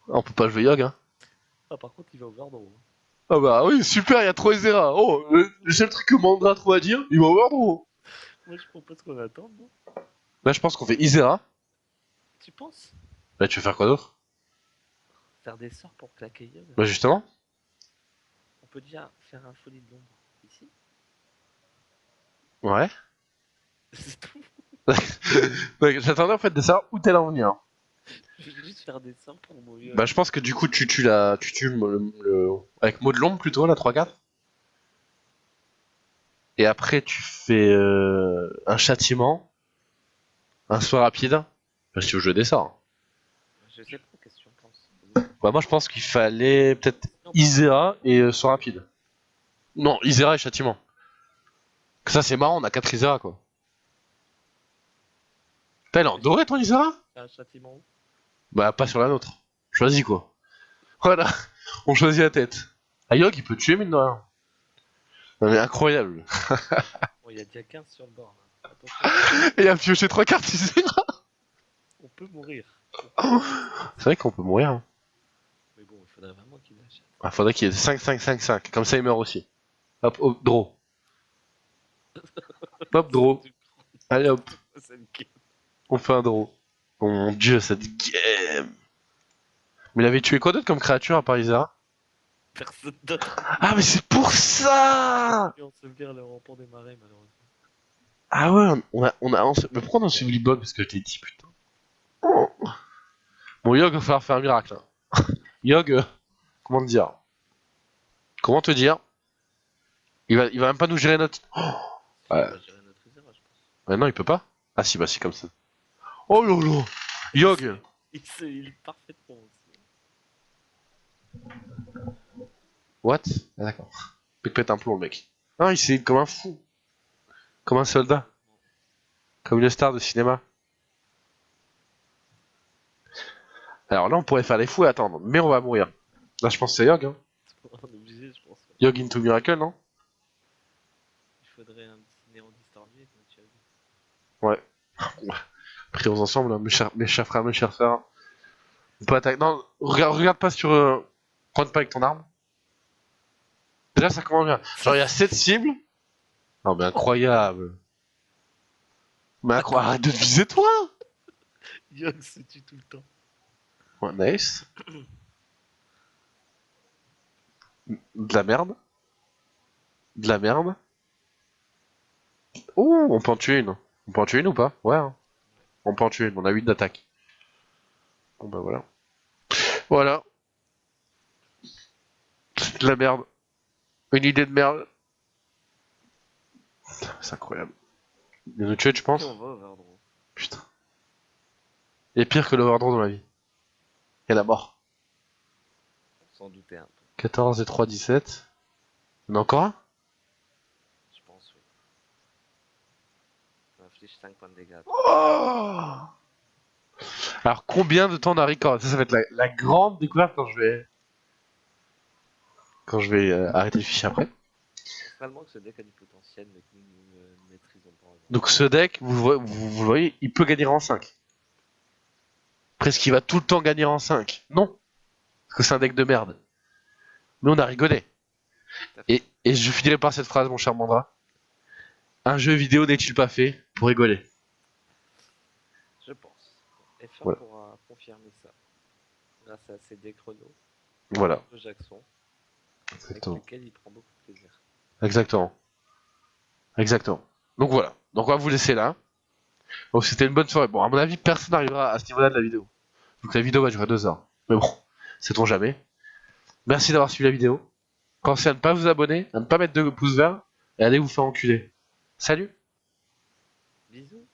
On peut pas jouer Yogg, hein. Ah, par contre, il va overdraw. Hein. Ah bah oui, super, il y a 3 Isera. Oh, le seul truc que Mandra a trop à dire, il va overdraw. Moi, je propose qu'on attende, non? Là, je pense qu'on fait Isera. Tu penses? Là, tu veux faire quoi d'autre? Faire des sorts pour claquer Yogg? Bah, justement. On peut déjà faire un folie de l'ombre ici. Ouais. C'est tout. Ouais, j'attendais en fait de savoir où t'allais en venir. Je vais juste faire des sorts pour mon Yogg. Bah, je pense que du coup, tu tues avec mot de l'ombre plutôt, la 3-4. Et après, tu fais un châtiment, un soin rapide. Enfin, si tu veux jouer des sorts. Je sais pas, qu'est-ce que tu en penses? Bah, moi, je pense qu'il fallait peut-être Non, Isera et soin rapide. Non, Isera et châtiment. Que ça, c'est marrant, on a 4 Isera quoi. Putain, il est en doré ton Isera? faire un châtiment où? Bah, pas sur la nôtre. Choisis quoi. Voilà, on choisit la tête. Ayog, il peut tuer, mine de rien. Non, mais incroyable. Bon, il y a déjà 15 sur le bord. Là. Attention, Et il a pioché 3 cartes Isera. on peut mourir. C'est vrai qu'on peut mourir. Hein. Mais bon, il faudrait vraiment qu'il achète. Ah, faudrait qu'il y ait 5-5-5-5. Comme ça, il meurt aussi. Hop, hop, draw. Hop, draw. Allez, hop, on fait un draw. Oh mon dieu, cette game. Mais il avait tué quoi d'autre comme créature à part Isera? Personne d'autre. Ah, mais c'est pour ça. Et on se vire le rempart des marais, malheureusement. Ah ouais, mais pourquoi on a suivi Libog? Parce que je t'ai dit, putain. Oh. Bon, Yogg, va falloir faire un miracle. Hein. Yogg, comment te dire? Comment te dire? Il va même pas nous gérer notre. Oh. On Ouais. va gérer notre réserve, je pense. Ouais, non, il peut pas. Ah si, bah si, comme ça. Oh lolo. Yogg. Il est parfait pour aussi. What? Ah, d'accord. Il pète un plomb, le mec. Ah, il s'est comme un fou. Comme un soldat. Comme une star de cinéma. Alors là, on pourrait faire les fous et attendre, mais on va mourir. Là, je pense que c'est Yogg. Hein. On est obligé, je pense. Yogg into Miracle, non? Il faudrait un petit néant distordu, comme tu as vu. Ouais. Prions ensemble, hein, mes chers frères, mes chers sœurs. On peut attaquer. Non, regarde pas sur. Prends pas avec ton arme. Déjà, ça commence bien. Genre, il y a 7 cibles. Non, mais incroyable. Mais incroyable. Arrête de te viser, toi! Yogg se tue tout le temps. Ouais, nice. De la merde. De la merde. Ouh, on peut en tuer une. On peut en tuer une ou pas? Ouais. Hein. On peut en tuer une. On a 8 d'attaque. Bon, bah voilà. Voilà. C'est de la merde. Une idée de merde. C'est incroyable. Il va nous tuer, tu penses? Et on va Overdraw. Putain. Il est pire que l'Overdraw dans la vie. Et la mort. On s'en doutait un peu, 14 et 3, 17. Il y en a encore un? je pense, oui. On affiche 5 points de dégâts. Oh. Alors combien de temps on a record? Ça va être la grande découverte quand je vais arrêter le fichier après. Principalement que ce deck a du potentiel, mais que nous ne maîtrisons pas encore. Donc ce deck, vous le voyez, il peut gagner en 5. Presque il va tout le temps gagner en 5. Non, parce que c'est un deck de merde. Mais on a rigolé. Tout à fait. Et je finirai par cette phrase, mon cher Mandra. Un jeu vidéo n'est-il pas fait pour rigoler? Je pense. FR Voilà. pourra confirmer ça. Grâce à ses decks Renault Voilà, de Jackson, avec exactement. lesquels il prend beaucoup de plaisir. Exactement. Exactement. Donc voilà. Donc on va vous laisser là. Donc c'était une bonne soirée. Bon, à mon avis, personne n'arrivera à ce niveau-là de la vidéo. Donc la vidéo va durer 2 heures. Mais bon, sait-on jamais. Merci d'avoir suivi la vidéo. Pensez à ne pas vous abonner, à ne pas mettre de pouces verts, et allez vous faire enculer. Salut! Bisous!